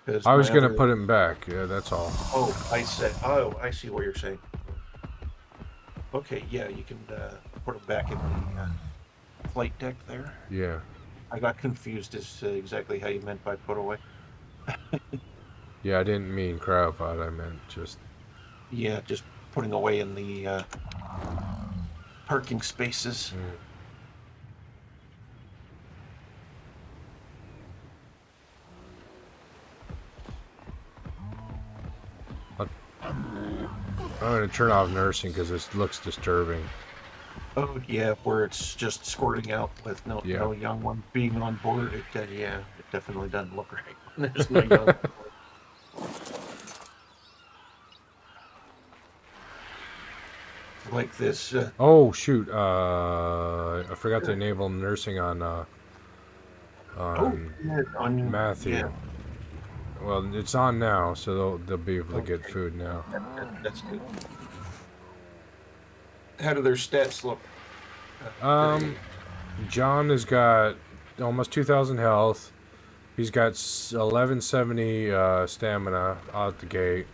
Because I was my gonna other. put him back. Yeah, that's all. Oh, I see what you're saying. Okay, yeah, you can put him back in the flight deck there. Yeah. I got confused as to exactly how you meant by put away. Yeah, I didn't mean cryopod. I meant just... Yeah, just putting away in the parking spaces. I'm gonna turn off nursing because this looks disturbing. Oh yeah, where it's just squirting out with no young one being on board. It definitely doesn't look right when there's no young. Like this. Oh shoot! I forgot to enable nursing on Matthew. Yeah. Well, it's on now, so they'll be able to get food now. That's good. How do their stats look? John has got almost 2,000 health. He's got 1170 stamina out the gate.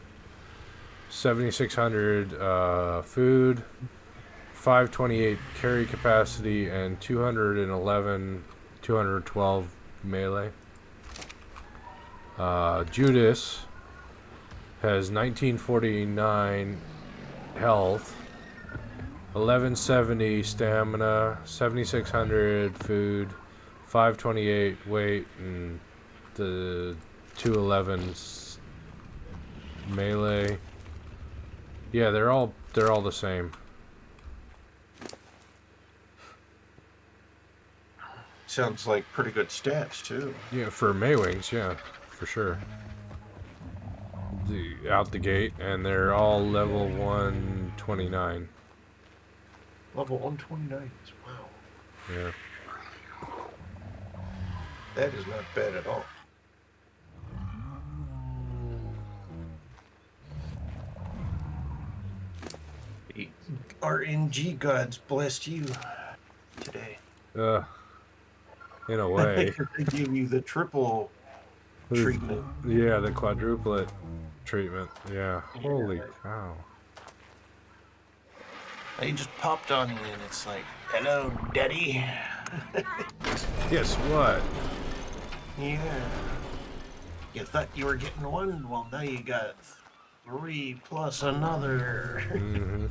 7,600 food. 528 carry capacity and 212 melee. Judas has 1949 health, 1170 stamina, 7600 food, 528 weight, and the 211 melee. Yeah, they're all the same. Sounds like pretty good stats too. Yeah, for Maywings, yeah, for sure. Out the gate, and they're all level 129. Level 129. Wow. Yeah. That is not bad at all. The RNG gods blessed you today. Uh, in a way. They gave you the triple treatment. Yeah, the quadruplet treatment. Yeah. Holy Yeah. cow. They just popped on you, and it's like, "Hello, Daddy." Guess what? Yeah. You thought you were getting one? Well, now you got three plus another. Hmm.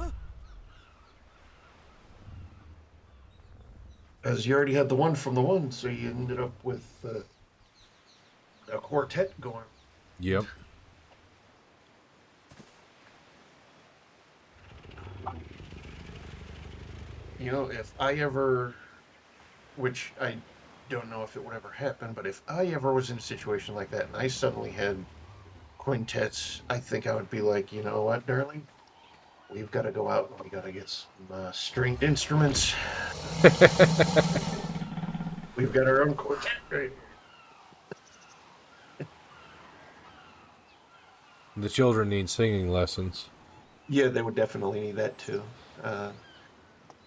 As you already had the one from the one, so you ended up with a quartet going. Yep. You know, if I ever, which I don't know if it would ever happen, but if I ever was in a situation like that and I suddenly had quintets, I think I would be like, you know what, darling? We've got to go out and we got to get some stringed instruments. We've got our own quartet right here. The children need singing lessons. Yeah, they would definitely need that too.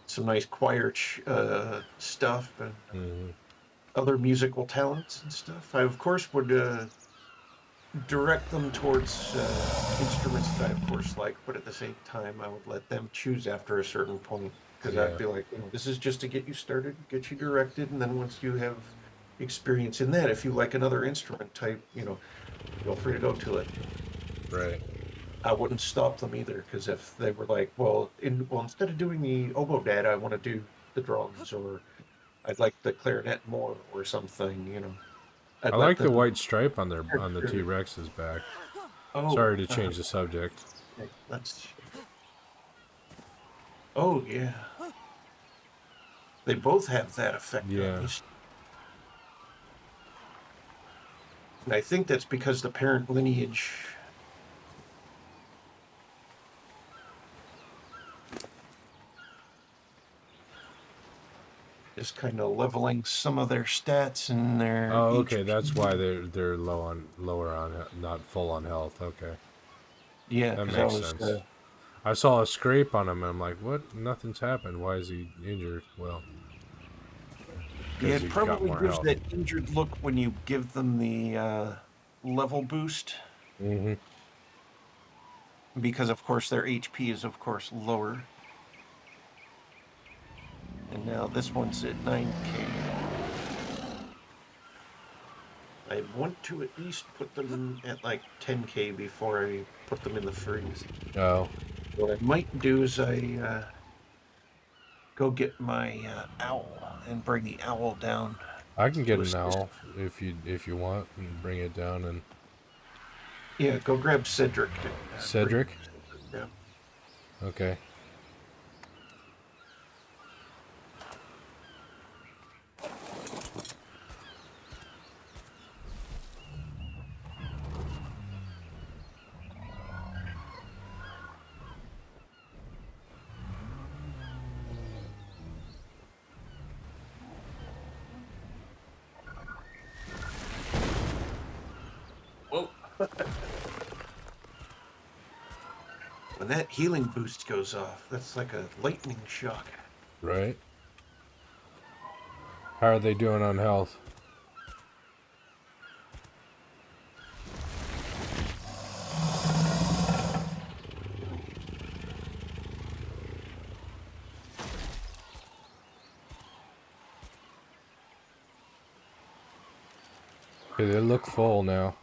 Some nice choir stuff and Hmm. other musical talents and stuff. I, of course, would direct them towards instruments that I, of course, like, but at the same time, I would let them choose after a certain point because I'd Yeah. be like, you know, this is just to get you started, get you directed, and then once you have experience in that, if you like another instrument type, you know, feel free to go to it. Right. I wouldn't stop them either because if they were like, well, instead of doing the oboe dad, I want to do the drums, or I'd like the clarinet more, or something, you know, I'd I let like the them. white stripe on the T Rex's back. Oh, Sorry to change the subject. okay, let's. Oh yeah, they both have that effect on Yeah. you, and I think that's because the parent lineage is kind of leveling some of their stats and their Oh, okay. That's why HP. they're lower on not full on health. Okay, Yeah, that because I makes was. sense. I saw a scrape on him, and I'm like, what? Nothing's happened. Why is he injured? Well, Yeah, because it he got probably more gives health. that injured look when you give them the level boost, Hmm. because of course their HP is of course lower. And now this one's at 9K. I want to at least put them at like 10K before I put them in the freeze. Oh, What I might do is I go get my owl and bring the owl down I can get to an assist. owl if you want and bring it down and Yeah, go grab Cedric and bring Cedric. Cedric down. Okay. Whoa. When that healing boost goes off, that's like a lightning shock. Right. How are they doing on health? Okay, they look full now.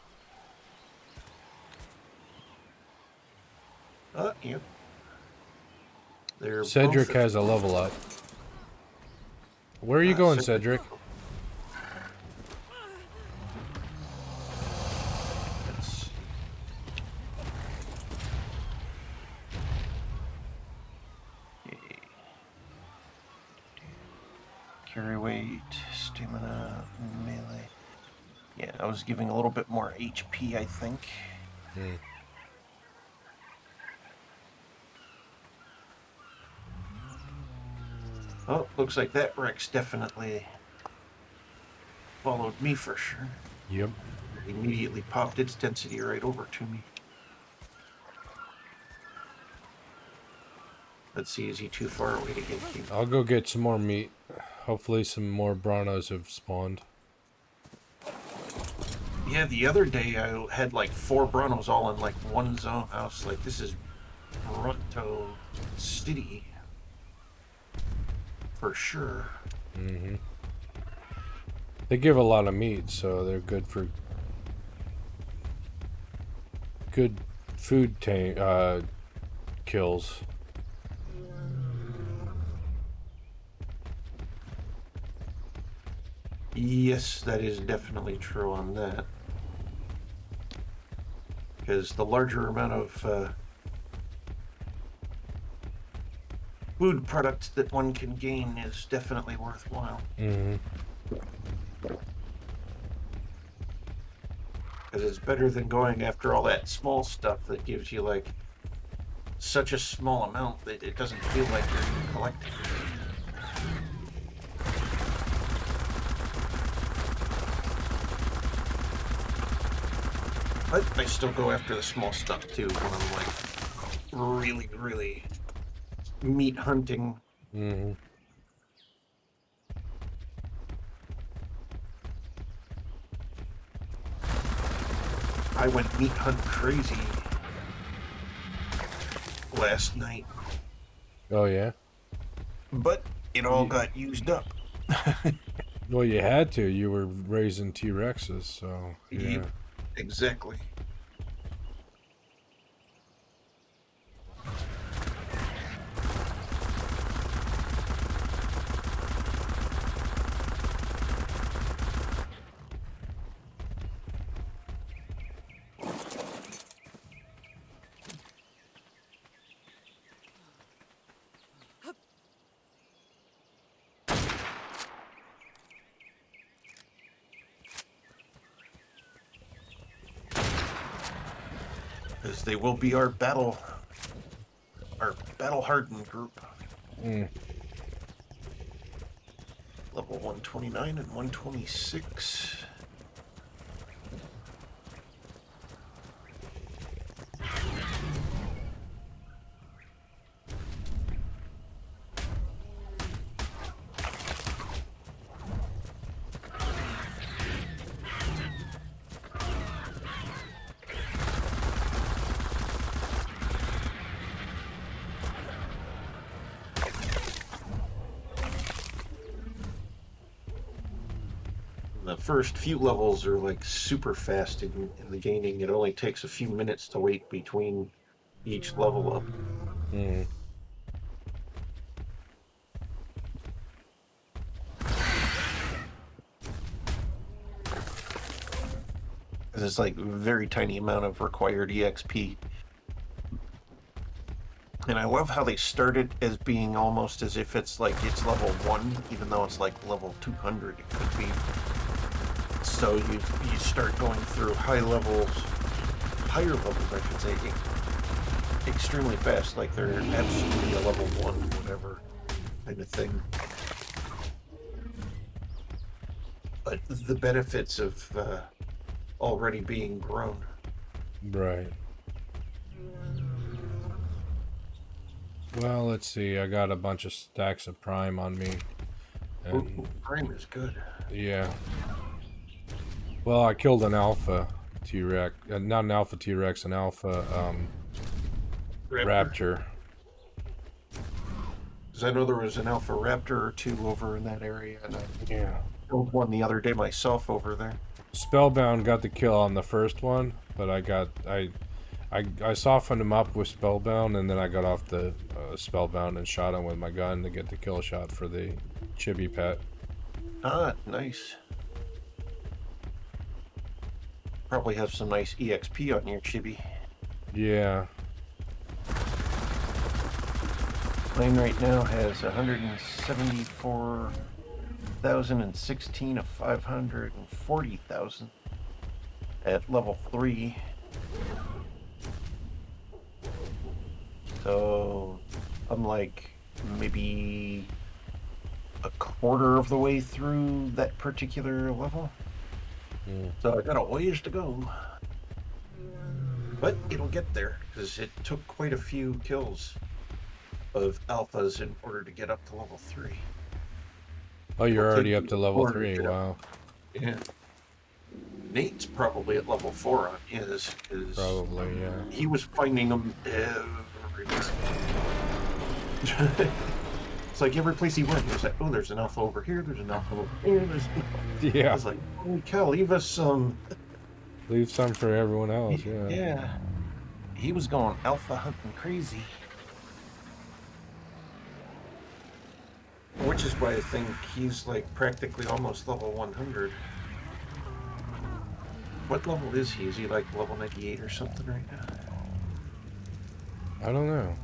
Yep. They're both Cedric at. has a level up. Where are you going, Cedric. Cedric? Let's see. Okay. Carry weight, stamina, melee. Yeah, I was giving a little bit more HP, I think. Hmm. Oh, looks like that Rex definitely followed me for sure. Yep. Immediately popped its density right over to me. Let's see, is he too far away to get you? I'll go get some more meat. Hopefully some more Branos have spawned. Yeah, the other day I had like 4 Bronos all in like one zone. I was like, this is Bronto City for sure. Mm-hmm. They give a lot of meat, so they're good for good food kills. Yes, that is definitely true on that. Because the larger amount of food products that one can gain is definitely worthwhile. Mm-hmm. Because it's better than going after all that small stuff that gives you like such a small amount that it doesn't feel like you're collecting. But I still go after the small stuff too when I'm like really, really meat hunting. Mm-hmm. I went meat hunt crazy last night, Oh yeah. but it all You, got used up. well, you had to. You were raising T-Rexes, so yeah. Yep, exactly. Because they will be our battle-hardened group. Mm. Level 129 and 126. The first few levels are like super fast in the gaining. It only takes a few minutes to wait between each level up. Mm. Because it's like a very tiny amount of required EXP. And I love how they started as being almost as if it's like it's level 1, even though it's like level 200. It could be. So you start going through higher levels, I should say, extremely fast. Like they're absolutely a level 1, whatever kind of thing. But the benefits of already being grown. Right. Well, let's see. I got a bunch of stacks of prime on me. And Ooh, Prime is good. yeah. Well, I killed an alpha T-Rex. Not an alpha T-Rex, an alpha Raptor. Because I know there was an Alpha Raptor or 2 over in that area, and I Yeah. killed one the other day myself over there. Spellbound got the kill on the first one, but I softened him up with Spellbound, and then I got off the Spellbound and shot him with my gun to get the kill shot for the chibi pet. Ah, nice. Probably have some nice EXP on your chibi. Yeah. Mine right now has 174,016 of 540,000 at level 3. So I'm like maybe a quarter of the way through that particular level. Mm. So I got a ways to go. But it'll get there, because it took quite a few kills of alphas in order to get up to level 3. Oh, It'll you're take already up you to level 4 to 3. get up. Wow. Yeah. Nate's probably at level 4 on his, because Probably, yeah. he was finding them everywhere. It's like every place he went, he was like, oh, there's an alpha over here, there's an alpha over here, there's an alpha. I Yeah. was like, holy cow, leave us some. Leave some for everyone else, yeah. Yeah. He was going alpha hunting crazy. Which is why I think he's like practically almost level 100. What level is he? Is he like level 98 or something right now? I don't know.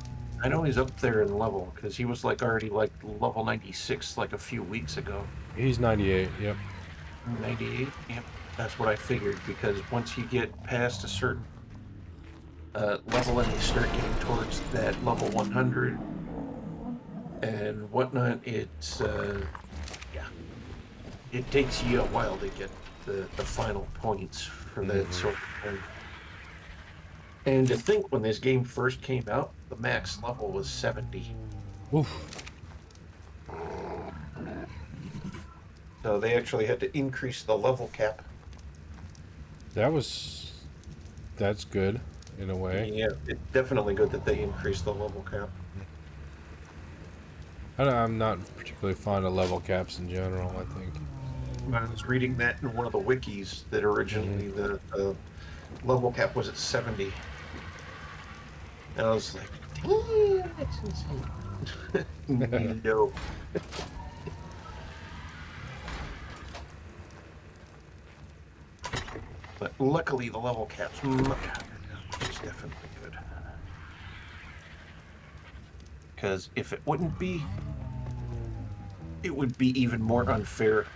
I know he's up there in level because he was like already like level 96 like a few weeks ago. He's 98, yep. 98? Yep. That's what I figured, because once you get past a certain level and you start getting towards that level 100 and whatnot, it's yeah, it takes you a while to get the final points for that sort of thing. And to think, when this game first came out, the max level was 70. Oof. So they actually had to increase the level cap. That's good, in a way. Yeah, it's definitely good that they increased the level cap. I'm not particularly fond of level caps in general, I think. I was reading that in one of the wikis that originally the level cap was at 70. And I was like, damn, that's insane. No. But luckily the level cap's much higher now, which is definitely good. Because if it wouldn't be, it would be even more unfair.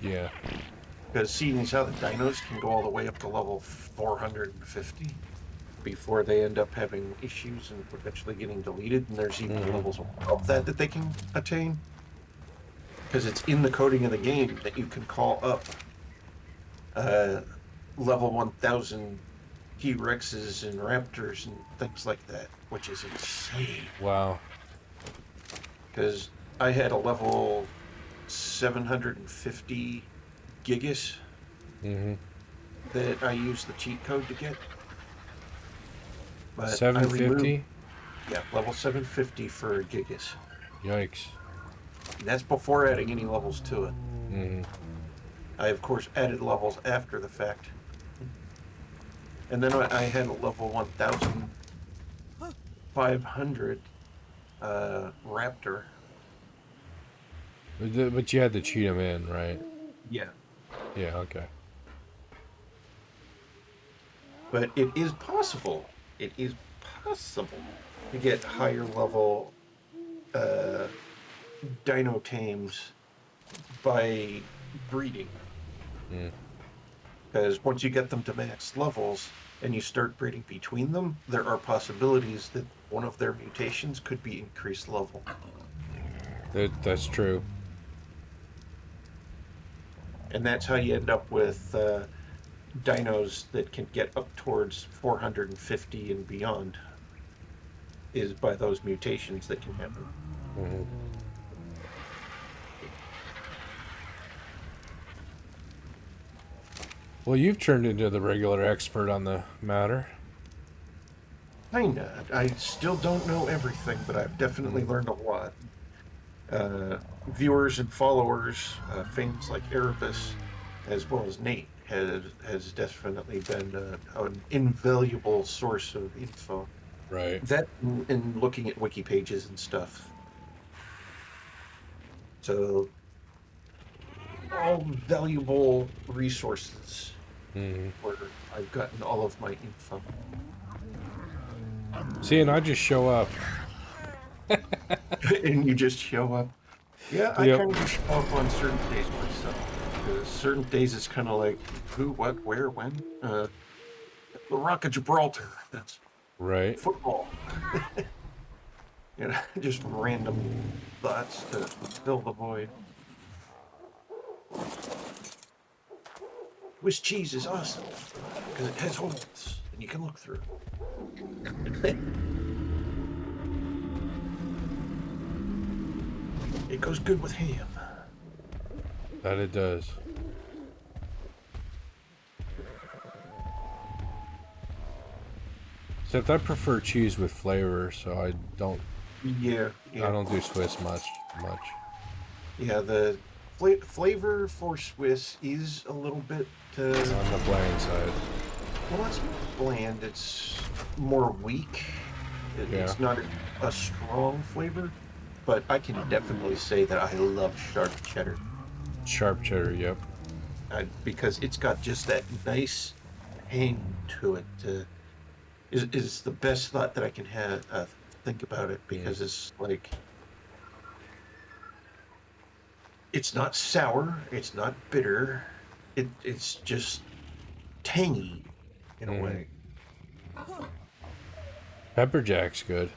Yeah. Because seeing as how the dinos can go all the way up to level 450 before they end up having issues and potentially getting deleted, and there's even levels above that they can attain. Because it's in the coding of the game that you can call up level 1000 T-Rexes and Raptors and things like that, which is insane. Wow. Because I had a level 750 Gigas that I used the cheat code to get. But 750? Yeah, level 750 for Gigas. Yikes. And that's before adding any levels to it. I, of course, added levels after the fact. And then I had a level 1500 Raptor. But you had to cheat them in, right? Yeah. Yeah, okay. But it is possible. It is possible to get higher level dino tames by breeding. Because once you get them to max levels and you start breeding between them, there are possibilities that one of their mutations could be increased level. That's true. And that's how you end up with dinos that can get up towards 450 and beyond, is by those mutations that can happen. Well, you've turned into the regular expert on the matter. Kinda. I still don't know everything, but I've definitely learned a lot. Viewers and followers, fans like Erebus, as well as Nate, has definitely been an invaluable source of info. Right. That and looking at wiki pages and stuff. So, all valuable resources where I've gotten all of my info. See, and I just show up. And you just show up. Yeah, I Yep. kind of just show up on certain days myself. Because certain days it's kind of like, who, what, where, when? The Rock of Gibraltar. That's Right. football. You know, just random thoughts to fill the void. Swiss cheese is awesome because it has holes and you can look through. It goes good with ham. That it does. Except I prefer cheese with flavor, so Yeah, I yeah, don't do Swiss much. yeah. The flavor for Swiss is a little bit On the bland side. well, it's not bland. It's more weak. Yeah. It's not a strong flavor, but I can definitely say that I love sharp cheddar Sharp cheddar, yep. because it's got just that nice hang to it. Is the best thought that I can have think about it Mm. because it's like it's not sour, it's not bitter, it's just tangy in a Hmm. way. Pepper jack's good.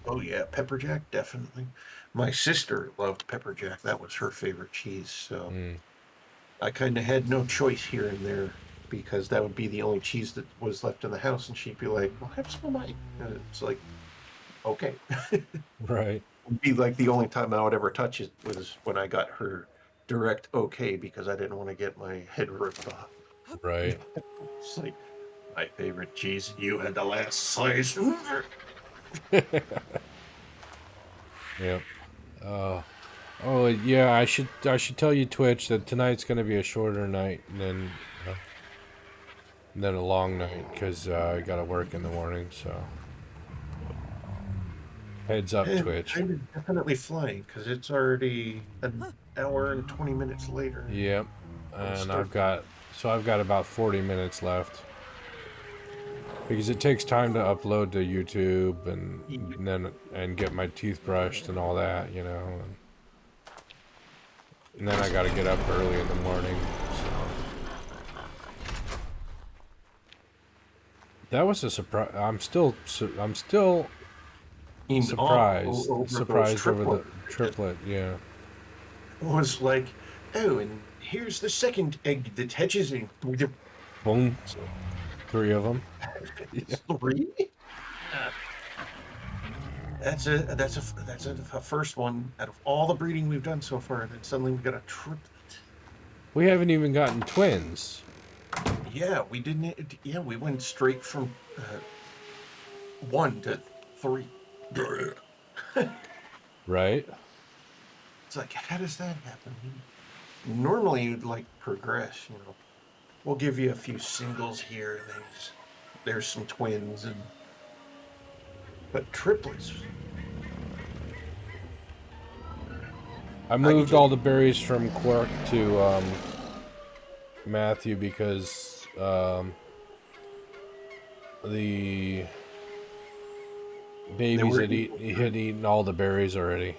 Oh yeah, pepper jack definitely. My sister loved pepper jack. That was her favorite cheese. So Mm. I kind of had no choice here and there because that would be the only cheese that was left in the house, and she'd be like, "Well, have some of mine." And it's like, okay. Right. Would be like the only time I would ever touch it was when I got her direct okay because I didn't want to get my head ripped off. Right. It's like my favorite cheese. You had the last slice. Yep. Uh, oh yeah, I should tell you Twitch that tonight's gonna be a shorter night uh, than a long night because I gotta work in the morning. So heads up, And Twitch. I'm definitely flying because it's already an hour and 20 minutes later. Yep. I'll And start. I've got about 40 minutes left because it takes time to upload to YouTube and get my teeth brushed and all that, and then I gotta get up early in the morning. So that was a surprise. I'm still In all over those surprised over the triplets. It triplet. Yeah. was like, oh, and here's the second egg that hatches in. Boom. 3 of them. It's three. That's a first one out of all the breeding we've done so far. And then suddenly we got a triplet. We haven't even gotten twins, Yeah, we didn't. Yeah, we went straight from one to three. right? It's like, how does that happen? Normally, you'd like progress. We'll give you a few singles here, and there's some twins, but triplets. I I can moved just all the berries from Quark to Matthew because the they babies were had eaten all the berries already.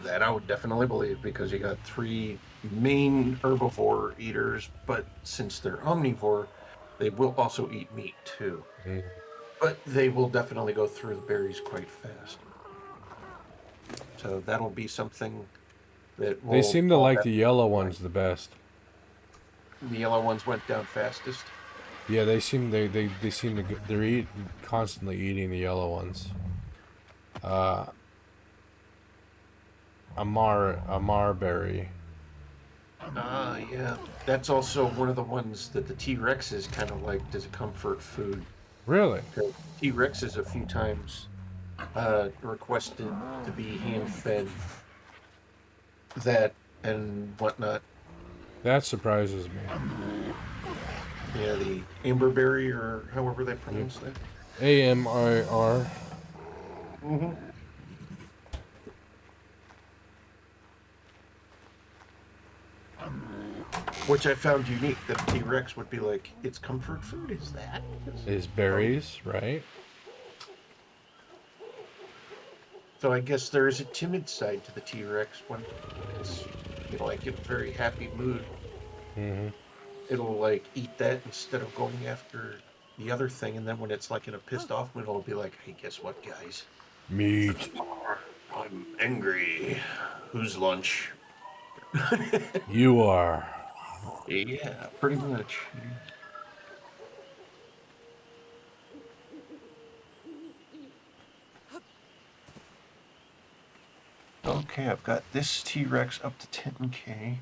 that I would definitely believe because you got three main herbivore eaters, but since they're omnivore, they will also eat meat too. Mm. But they will definitely go through the berries quite fast. So that'll be something that They will seem to all like have the to keep yellow in mind. ones the best. The yellow ones went down fastest. Yeah, they seem to they're constantly eating the yellow ones. Uh, Amar berry. Ah, yeah. That's also one of the ones that the T Rex is kind of like as a comfort food. Really? Because T Rexes a few times requested to be hand fed that and whatnot. That surprises me. Yeah, the amberberry or however they Yep. pronounce that. AMIR. Hmm. Which I found unique that a T Rex would be like, it's comfort food, is that? Is Oh, berries, right? so I guess there is a timid side to the T Rex when it's, like in a very happy mood. Hmm. It'll like eat that instead of going after the other thing. And then when it's like in a pissed off mood, it'll be like, hey, guess what, guys? Meat. I'm angry. Who's lunch? You are. Yeah, pretty much. Okay, I've got this T-Rex up to 10k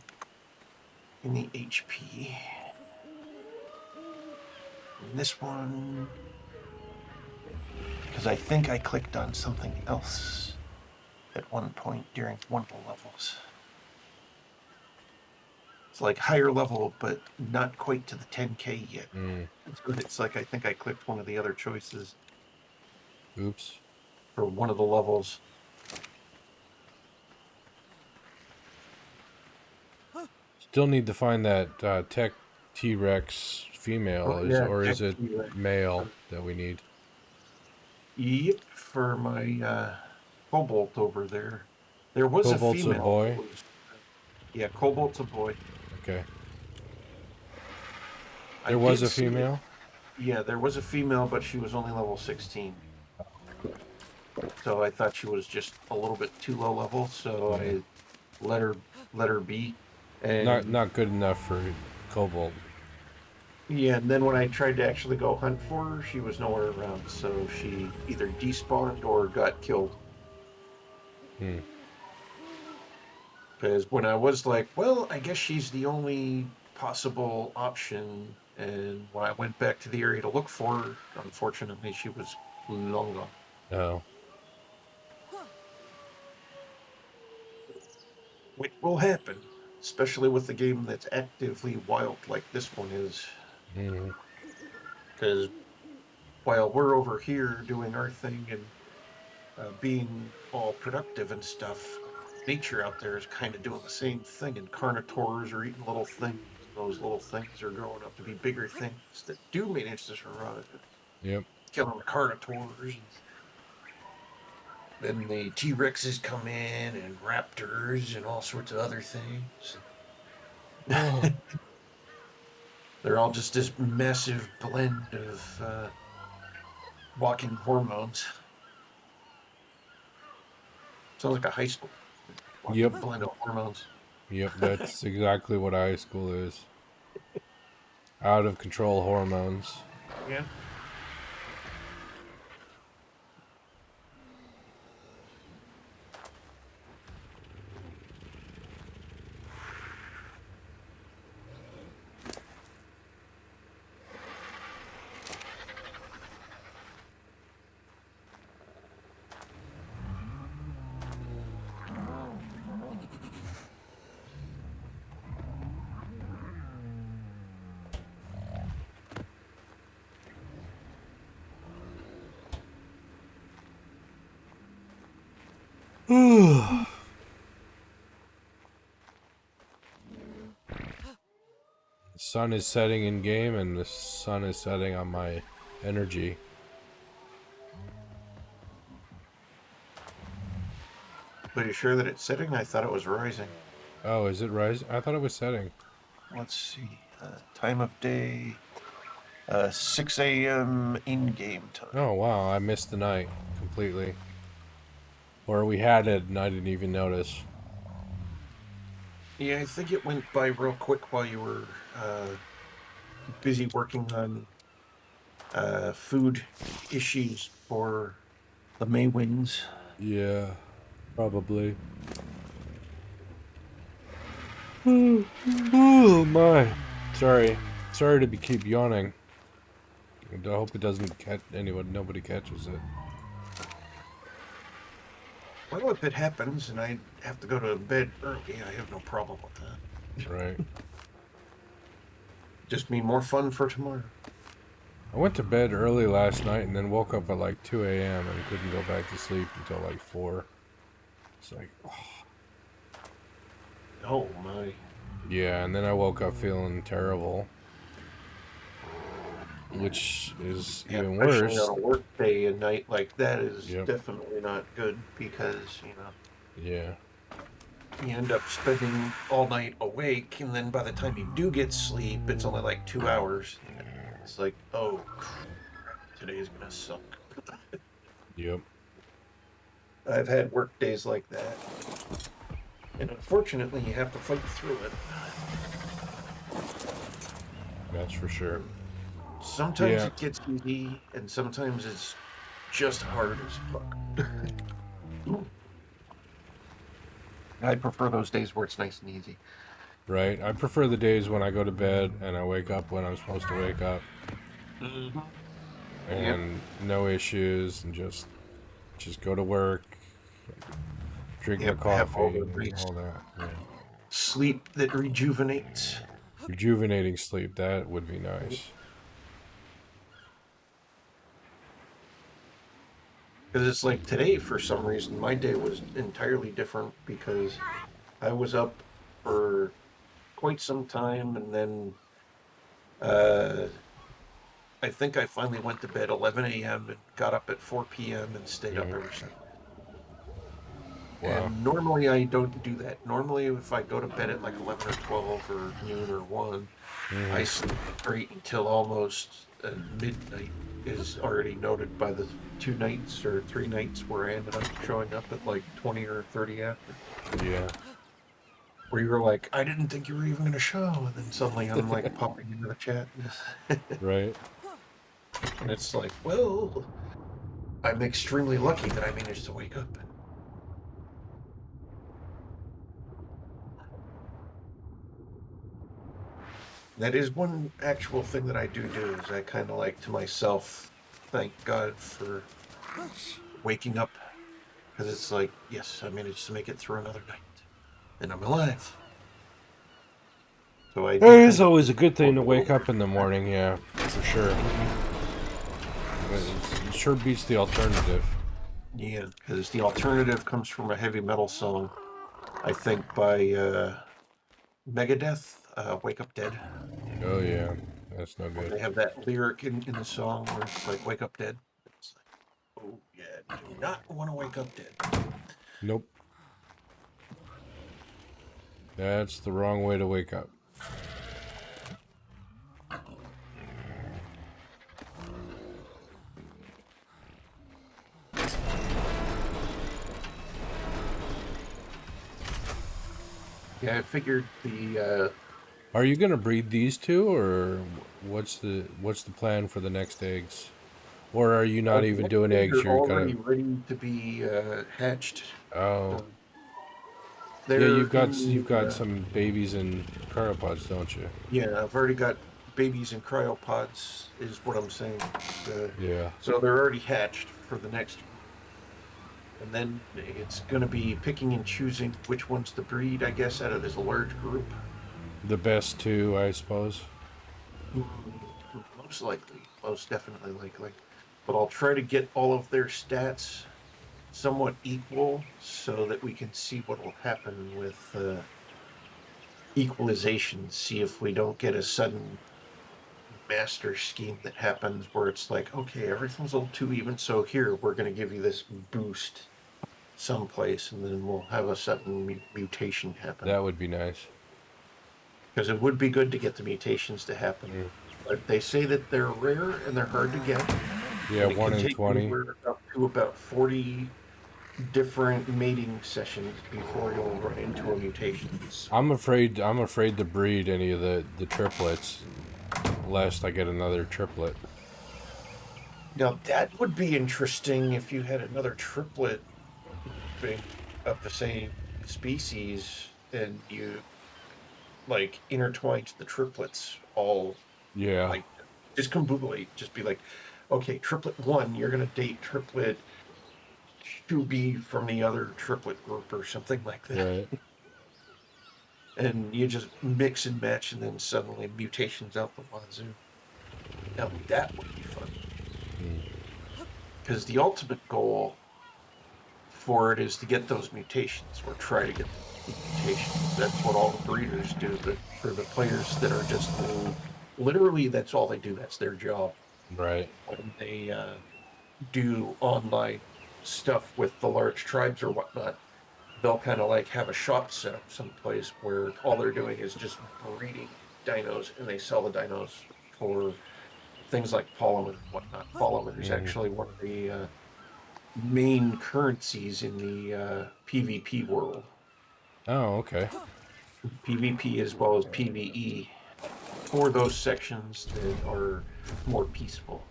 in the HP. And this one, because I think I clicked on something else at one point during one of the levels. It's like higher level, but not quite to the 10k yet. Mm. It's like I think I clicked one of the other choices Oops. for one of the levels. Still need to find that tech T-Rex female, Oh, yeah, or is tech it T-Rex. male that we need? Yep, for my Cobalt over there. There was a Cobalt's a female. boy. Yeah, Cobalt's a boy. Okay. I There was did a see it. female? Yeah, there was a female, but she was only level 16. So I thought she was just a little bit too low level, so Yeah. I let her let her be. Not And not good enough for Cobalt. yeah, and then when I tried to actually go hunt for her, she was nowhere around. So she either despawned or got killed. Hmm. Because when I was like, well, I guess she's the only possible option, and when I went back to the area to look for her, unfortunately, she was long gone. Oh. Which will happen, especially with a game that's actively wild like this one is. Hmm. Because while we're over here doing our thing and being all productive and stuff, nature out there is kind of doing the same thing, and carnivores are eating little things, and those little things are growing up to be bigger things that do manage to survive, Yep. killing the carnivores. Then the T Rexes come in, and raptors, and all sorts of other things. Oh. They're all just this massive blend of walking hormones. Sounds like a high school. Yep. Walking blend of hormones. Yep. That's exactly what high school is. Out of control hormones. Yeah. The sun is setting in game, and the sun is setting on my energy. Are you sure that it's setting? I thought it was rising. Oh, is it rising? I thought it was setting. Let's see. Time of day. 6 a.m. in-game time. Oh, wow. I missed the night completely. Or we had it, and I didn't even notice. Yeah, I think it went by real quick while you were busy working on food issues for the Maywins. Yeah, probably. Oh my. Sorry. Sorry to keep yawning. I hope it doesn't catch anyone. Nobody catches it. Well, if it happens and I have to go to bed early, I have no problem with that. Right. Just mean more fun for tomorrow. I went to bed early last night and then woke up at like 2 a.m. and couldn't go back to sleep until like 4. It's like, oh. Oh my. Yeah, and then I woke up feeling terrible, which is Yeah, even especially worse. on a work day and night like that is Yep. definitely not good because, Yeah. you end up spending all night awake, and then by the time you do get sleep, it's only like 2 hours. And it's like, oh, today's gonna suck. Yep. I've had work days like that, and unfortunately, you have to fight through it. That's for sure. Sometimes Yeah. it gets easy, and sometimes it's just hard as fuck. I prefer those days where it's nice and easy. Right? I prefer the days when I go to bed and I wake up when I'm supposed to wake up, Mm-hmm. Yep. and no issues, and just go to work, drink my Yep. Have all coffee, the and nice all that. Yeah. sleep that rejuvenates. Rejuvenating sleep, that would be nice. Because it's like today, for some reason, my day was entirely different because I was up for quite some time, and then uh, I think I finally went to bed 11 a.m. and got up at 4 p.m. and stayed up Mhm. ever since. Wow. And normally I don't do that. Normally, if I go to bed at like 11 or 12 or noon or 1, I Hmm. sleep straight until almost midnight, is already noted by the 2 nights or 3 nights where I ended up showing up at like 20 or 30 after. Yeah. Where you were like, I didn't think you were even going to show. And then suddenly I'm like popping into the chat. Right. And it's like, well, I'm extremely lucky that I managed to wake up. That is one actual thing that I do is I kind of like to myself thank God for waking up, because it's like, yes, I managed to make it through another night and I'm alive. So I It do is thank God always a good for thing to the wake little up bit in the of that. morning, yeah, for sure. It sure beats the alternative. Yeah, because the alternative comes from a heavy metal song, I think by Megadeth, Wake Up Dead. Oh, yeah. That's no When good. they have that lyric in the song where it's like, wake up dead. It's like, oh, yeah, do not want to wake up dead. Nope. That's the wrong way to wake up. Yeah, I figured the Are you gonna breed these two, or what's the plan for the next eggs? Or are you not the even next doing things eggs? are You're gonna. already ready to be hatched. Oh, Um, yeah. they're You've got some babies in cryopods, don't you? yeah, I've already got babies in cryopods, is what I'm saying. Yeah. So they're already hatched for the next group. And then it's going to be picking and choosing which ones to breed, I guess, out of this large group. The best two, I suppose. Most likely, most definitely likely. But I'll try to get all of their stats somewhat equal so that we can see what will happen with equalization. See if we don't get a sudden master scheme that happens where it's like, okay, everything's a little too even. So here, we're going to give you this boost someplace, and then we'll have a sudden mutation happen. That would be nice. Because it would be good to get the mutations to happen. Mm. But they say that they're rare and they're hard to get, Yeah, and it one can in take 20. anywhere up to about 40 different mating sessions before you'll run into a mutation. I'm afraid. I'm afraid to breed any of the triplets, lest I get another triplet. Now, that would be interesting if you had another triplet of the same species and you like intertwined the triplets all Yeah. like just completely just be like, okay, triplet one, you're gonna date triplet 2B from the other triplet group or something like that. Right. And you just mix and match and then suddenly mutations out the wazoo. Now that would be fun. Because the ultimate goal for it is to get those mutations or try to get the mutations. That's what all the breeders do. But for the players that are just new, literally that's all they do. That's their job. Right. When they do online stuff with the large tribes or whatnot, they'll kind of like have a shop set up someplace where all they're doing is just breeding dinos and they sell the dinos for things like polymer and whatnot. Polymer is Hmm. actually one of the main currencies in the PvP world. Oh, okay. PvP as well as PvE for those sections that are more peaceful.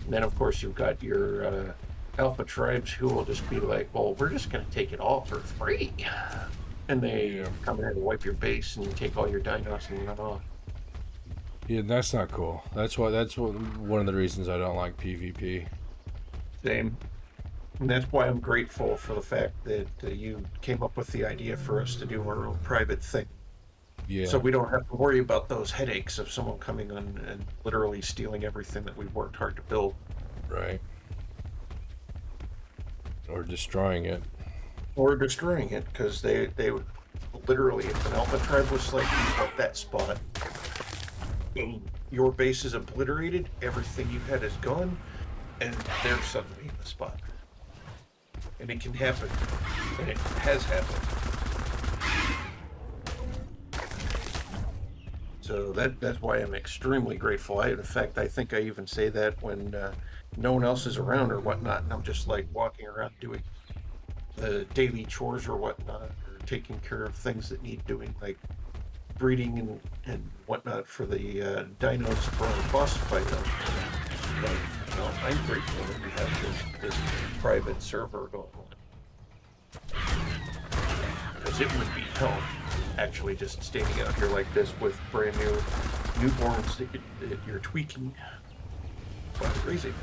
And then, of course, you've got your alpha tribes who will just be like, well, we're just going to take it all for free. And they Yeah. come in and wipe your base and take all your dinos and run off. Yeah, that's not cool. That's one of the reasons I don't like PvP. Same. And that's why I'm grateful for the fact that you came up with the idea for us to do our own private thing. So Yeah, we don't have to worry about those headaches of someone coming on and literally stealing everything that we've worked hard to build. right. Or destroying it. Or destroying it, because they would literally, if an alpha tribe was like, you want that spot, boom, your base is obliterated, everything you had is gone, and they're suddenly in the spot. And it can happen. And it has happened. So that's why I'm extremely grateful. In fact, I think I even say that when no one else is around or whatnot, and I'm just like walking around doing the daily chores or whatnot, or taking care of things that need doing, like breeding and whatnot for the dinos for our boss fight. Like, I'm grateful that we have this private server going on. Because it would be hell actually just standing out here like this with brand new newborns that you're tweaking. Quite crazy.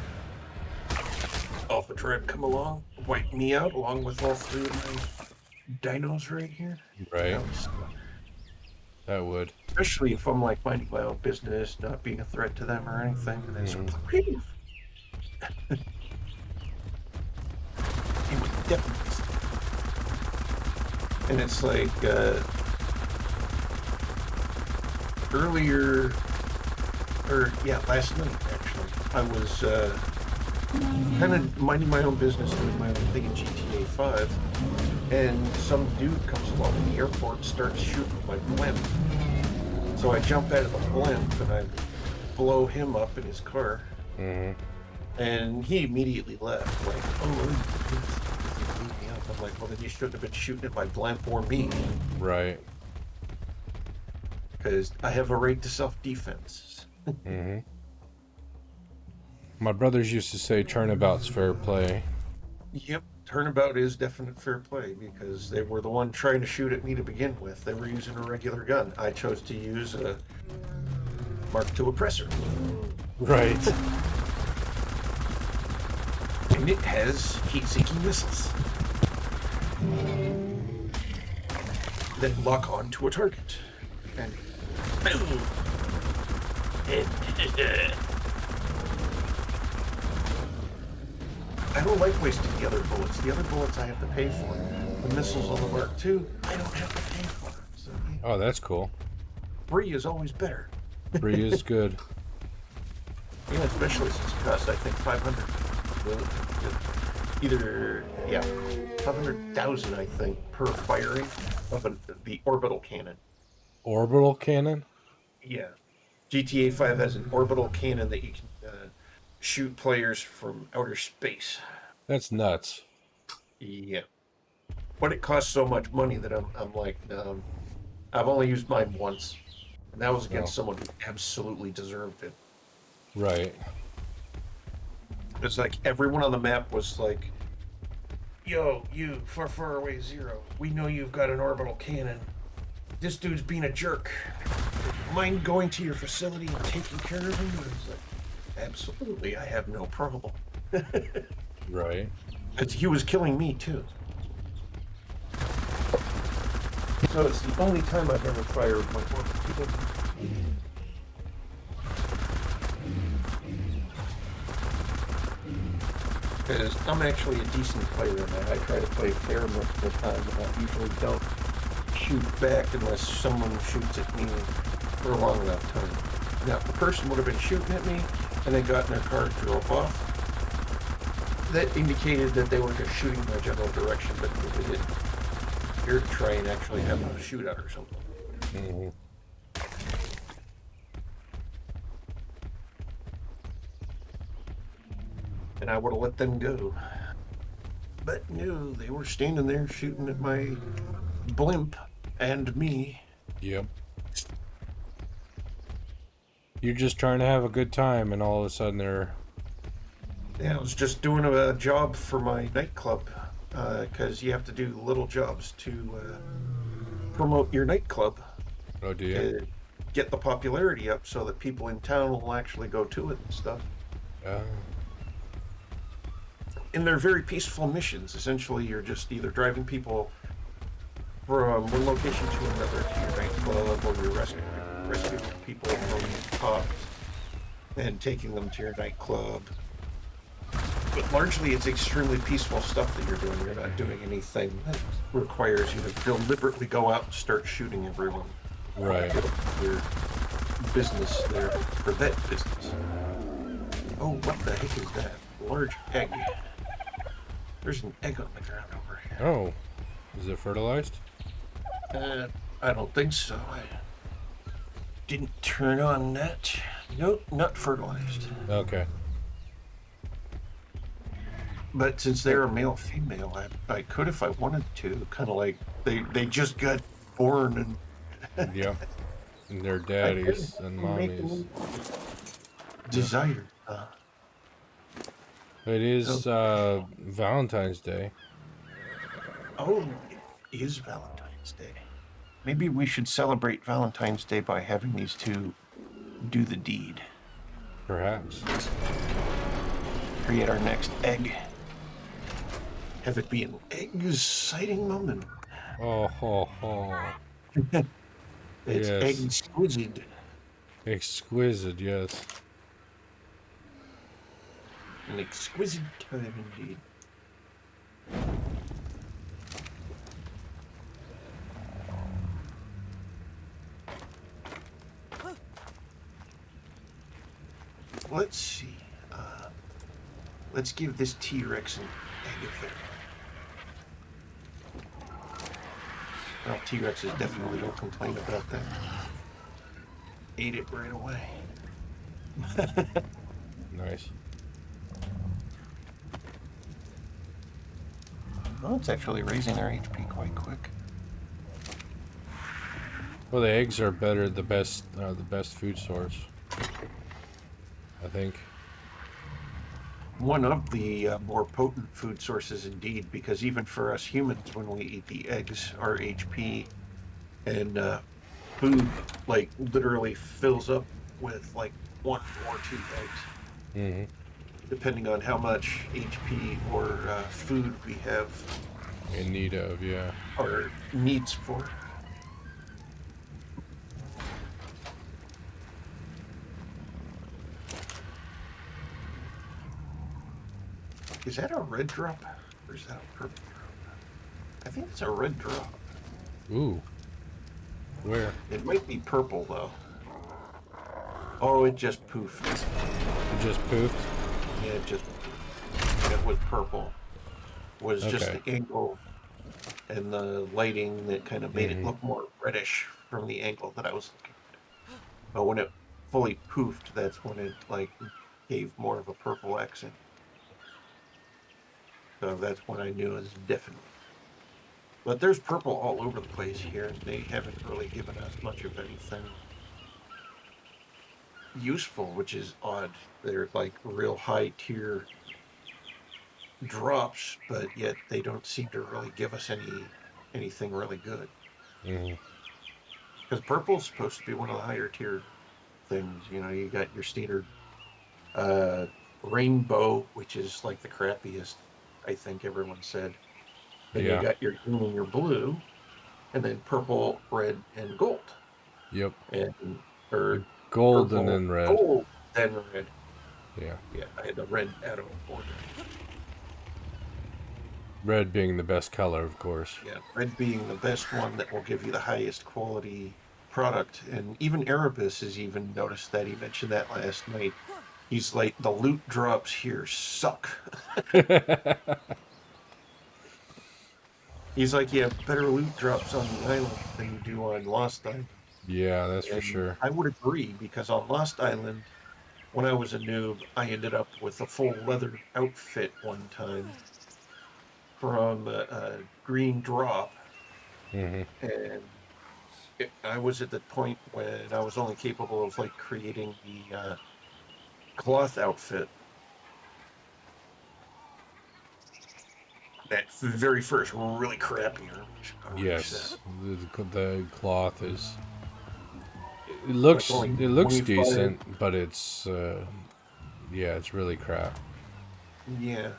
Alpha tribe come along, wipe me out along with all three of my dinos right here. Right. That was, That would. especially if I'm like minding my own business, not being a threat to them or anything. And it's it would definitely. And it's like earlier, or yeah, last night actually, I was kind of minding my own business, doing my own thing in GTA 5, and some dude comes along in the airport and starts shooting my blimp. So I jump out of the blimp and I blow him up in his car, and he immediately left, like, oh, he blew me up. I'm like, well, then you shouldn't have been shooting at my blimp or me. Right. Because I have a right to self-defense. My brothers used to say turnabout's fair play. Yep, turnabout is definite fair play, because they were the one trying to shoot at me to begin with. They were using a regular gun. I chose to use a Mark II oppressor. Right. And it has heat-seeking missiles that lock on to a target. And boom! I don't like wasting the other bullets. The other bullets I have to pay for. The missiles on the Mark II, I don't have to pay for. So, yeah, Oh, that's cool. free is always better. Free is good. Yeah, especially since it costs, I think, 500. Either, yeah, 500,000, I think, per firing of the orbital cannon. Orbital cannon? Yeah. GTA 5 has an orbital cannon that you can shoot players from outer space. That's nuts. Yeah. But it costs so much money that I'm like, I've only used mine once. And that was Oh, against someone who absolutely deserved it. right. It's like everyone on the map was like, yo, you, far away zero. We know you've got an orbital cannon. This dude's being a jerk. Mind going to your facility and taking care of him? And I was like, absolutely, I have no problem. Right. He was killing me too. So it's the only time I've ever fired my orbital. Because I'm actually a decent player in that. I try to play fair most of the time, and I usually don't shoot back unless someone shoots at me for a long enough time. Now, if the person would have been shooting at me and they got in their car and drove off, that indicated that they were just shooting my general direction, but they didn't. Here to try and actually have a shootout or something. Mm-hmm. And I would have let them go. But no, they were standing there shooting at my blimp and me. Yep. You're just trying to have a good time, and all of a sudden they're Yeah, I was just doing a job for my nightclub because you have to do little jobs to promote your nightclub Oh, do you? to get the popularity up so that people in town will actually go to it and stuff. Uh, And they're very peaceful missions. Essentially, you're just either driving people from one location to another to your nightclub, or you're rescuing people from cops and taking them to your nightclub. But largely, it's extremely peaceful stuff that you're doing. You're not doing anything that requires you to deliberately go out and start shooting everyone. You right. get your business there for that business. Oh, what the heck is that? Large egg. There's an egg on the ground over here. Oh, is it fertilized? I don't think so. I didn't turn on that. Nope, not fertilized. Okay. But since Oh, they're a male female, I could if I wanted to. Kind of like they just got born and yeah. And their I could daddies and make mommies. them Yeah. desired. It So, is Valentine's Day. oh, it is Valentine's Day. Maybe we should celebrate Valentine's Day by having these two do the deed. Perhaps. Create our next egg. Have it be an exciting moment. Oh, ho, ho. It's Yes. exquisite. Exquisite, yes. An exquisite time indeed. Let's see. Let's give this T-Rex an egg of their own. Well, T-Rexes definitely don't complain about that. Ate it right away. Nice. Well, it's actually raising their HP quite quick. Well, the eggs are better, the best food source, I think. One of the more potent food sources indeed, because even for us humans, when we eat the eggs, our HP and food like literally fills up with like one or two eggs, Mm-hmm. depending on how much HP or food we have In need of, yeah. our needs for. Is that a red drop or is that a purple drop? I think it's a red drop. Ooh. Where? It might be purple though. Oh, it just poofed. It just poofed? Yeah, it just poofed. It was purple. Was just Okay. the angle and the lighting that kind of made it Mm-hmm. look more reddish from the angle that I was looking at. But when it fully poofed, that's when it like gave more of a purple accent. So that's when I knew it was definitely. But there's purple all over the place here, and they haven't really given us much of anything useful, which is odd. They're like real high tier drops, but yet they don't seem to really give us anything really good. Mm-hmm. Because purple's supposed to be one of the higher tier things. You know, you got your standard uh, rainbow, which is like the crappiest, I think everyone said. Then you Yeah. got your green and your blue, and then purple, red, and gold. Yep. And The or gold and purple, then red. gold, then red. Yeah. Yeah, I had the red out of order. Red being the best color, of course. Yeah, red being the best one that will give you the highest quality product. And even Erebus has even noticed that. He mentioned that last night. He's like, the loot drops here suck. He's like, you have better loot drops on the island than you do on Lost Island. Yeah, that's for And sure. I would agree because on Lost Island, when I was a noob, I ended up with a full leather outfit one time from a green drop. Mm-hmm. And I was at the point when I was only capable of like creating the cloth outfit. that very first really crappy orange set. Yes, the cloth is. It Like looks only it looks 25. decent, but it's yeah, it's really crap. Yeah.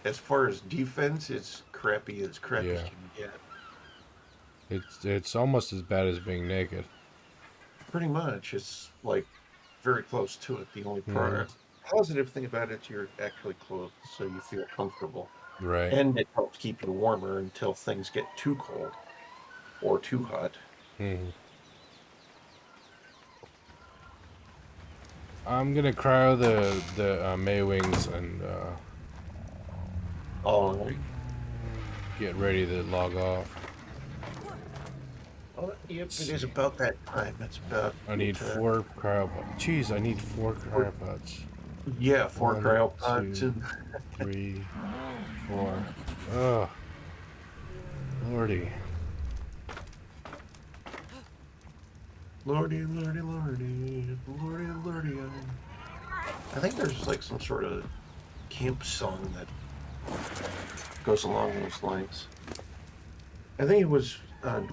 As far as defense, it's crappy as crappy Yeah, can get. it's almost as bad as being naked. Pretty much. It's like very close to it. The only Hmm. positive thing about it is you're actually clothed, so you feel comfortable. Right. And it helps keep you warmer until things get too cold or too hot. Hmm. I'm gonna cryo the May wings and All right. get ready to log off. Well, yep, Let's it is see. about that time. It's about I need uh, 4 cryopods. Jeez, I need 4 four, cryopods. yeah, four 1, cryopods 2, and 3, 4. Oh, lordy. lordy, lordy, lordy, lordy, lordy. I think there's like some sort of camp song that goes along those lines. I think it was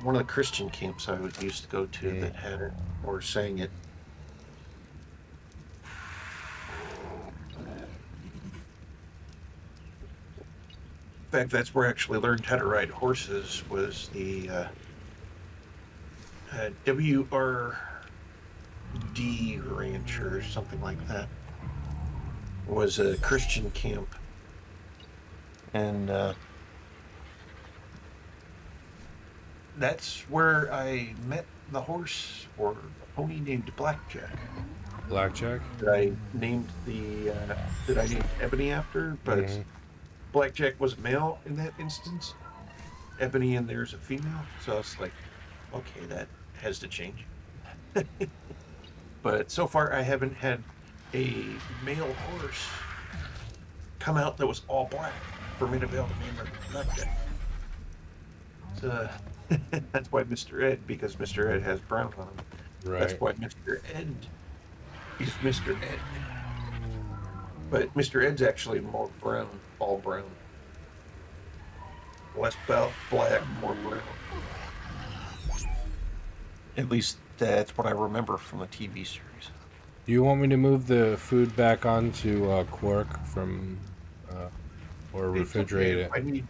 one of the Christian camps I would used to go to Mm. that had it or sang it. In fact, that's where I actually learned how to ride horses. Was the WRD Ranch or something like that. It was a Christian camp, and that's where I met the horse or the pony named Blackjack. Blackjack? That I named that I named Ebony after, but Hmm. Blackjack was a male in that instance. Ebony in there is a female, so I was like, okay, that has to change. But so far, I haven't had a male horse come out that was all black for me to be able to name her Blackjack. So that's why Mr. Ed, because Mr. Ed has brown on him. That's Right. why Mr. Ed is Mr. Ed. But Mr. Ed's actually more brown, all brown. Less black, more brown. At least that's what I remember from the TV series. Do you want me to move the food back onto Quark from, uh, or It's okay. refrigerate If it? I need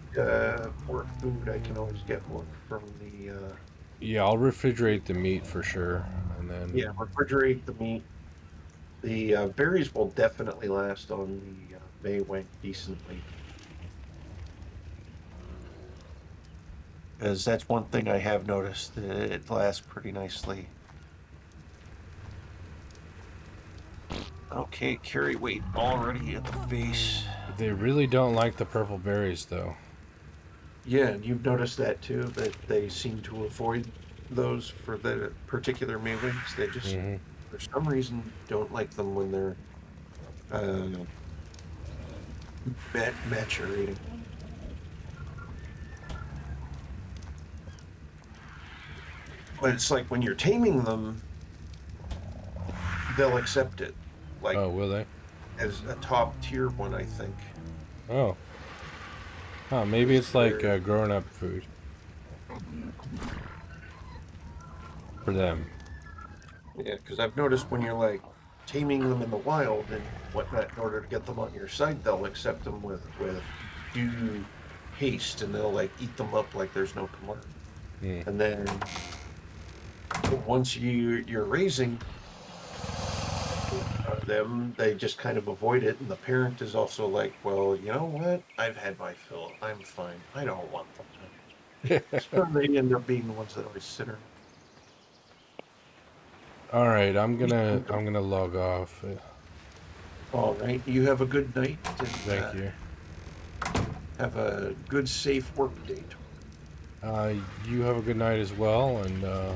more food, I can always get more from the Yeah, I'll refrigerate the meat for sure, and then yeah, refrigerate the meat. The berries will definitely last on the Maywing decently. Because that's one thing I have noticed that it lasts pretty nicely. Okay, carry weight already at the base. they really don't like the purple berries though. Yeah, and you've noticed that too, that they seem to avoid those for the particular Maywings. They just, Hmm. for some reason, don't like them when they're uh, maturating. But it's like when you're taming them, they'll accept it, like Oh, will they? as a top tier one, I think. Oh, huh, maybe Because it's like grown up food for them. yeah, because I've noticed when you're like taming them in the wild and whatnot, in order to get them on your side, they'll accept them with due haste, and they'll like eat them up like there's no tomorrow. Mm. And then once you're raising them, they just kind of avoid it, and the parent is also like, well, you know what? I've had my fill. I'm fine. I don't want them. So they end up being the ones that always sit around. All right, I'm gonna log off. All right. You have a good night and Thank you. have a good, safe work day. Uh, you have a good night as well, and a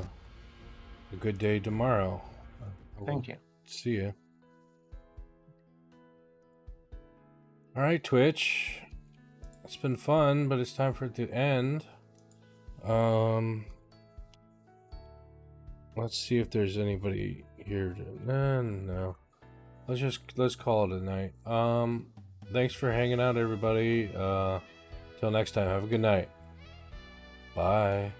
good day tomorrow. I will Thank you. see you. All right, Twitch. It's been fun, but it's time for it to end. Um, let's see if there's anybody here. No. Let's call it a night. Thanks for hanging out, everybody. Till next time, have a good night. Bye.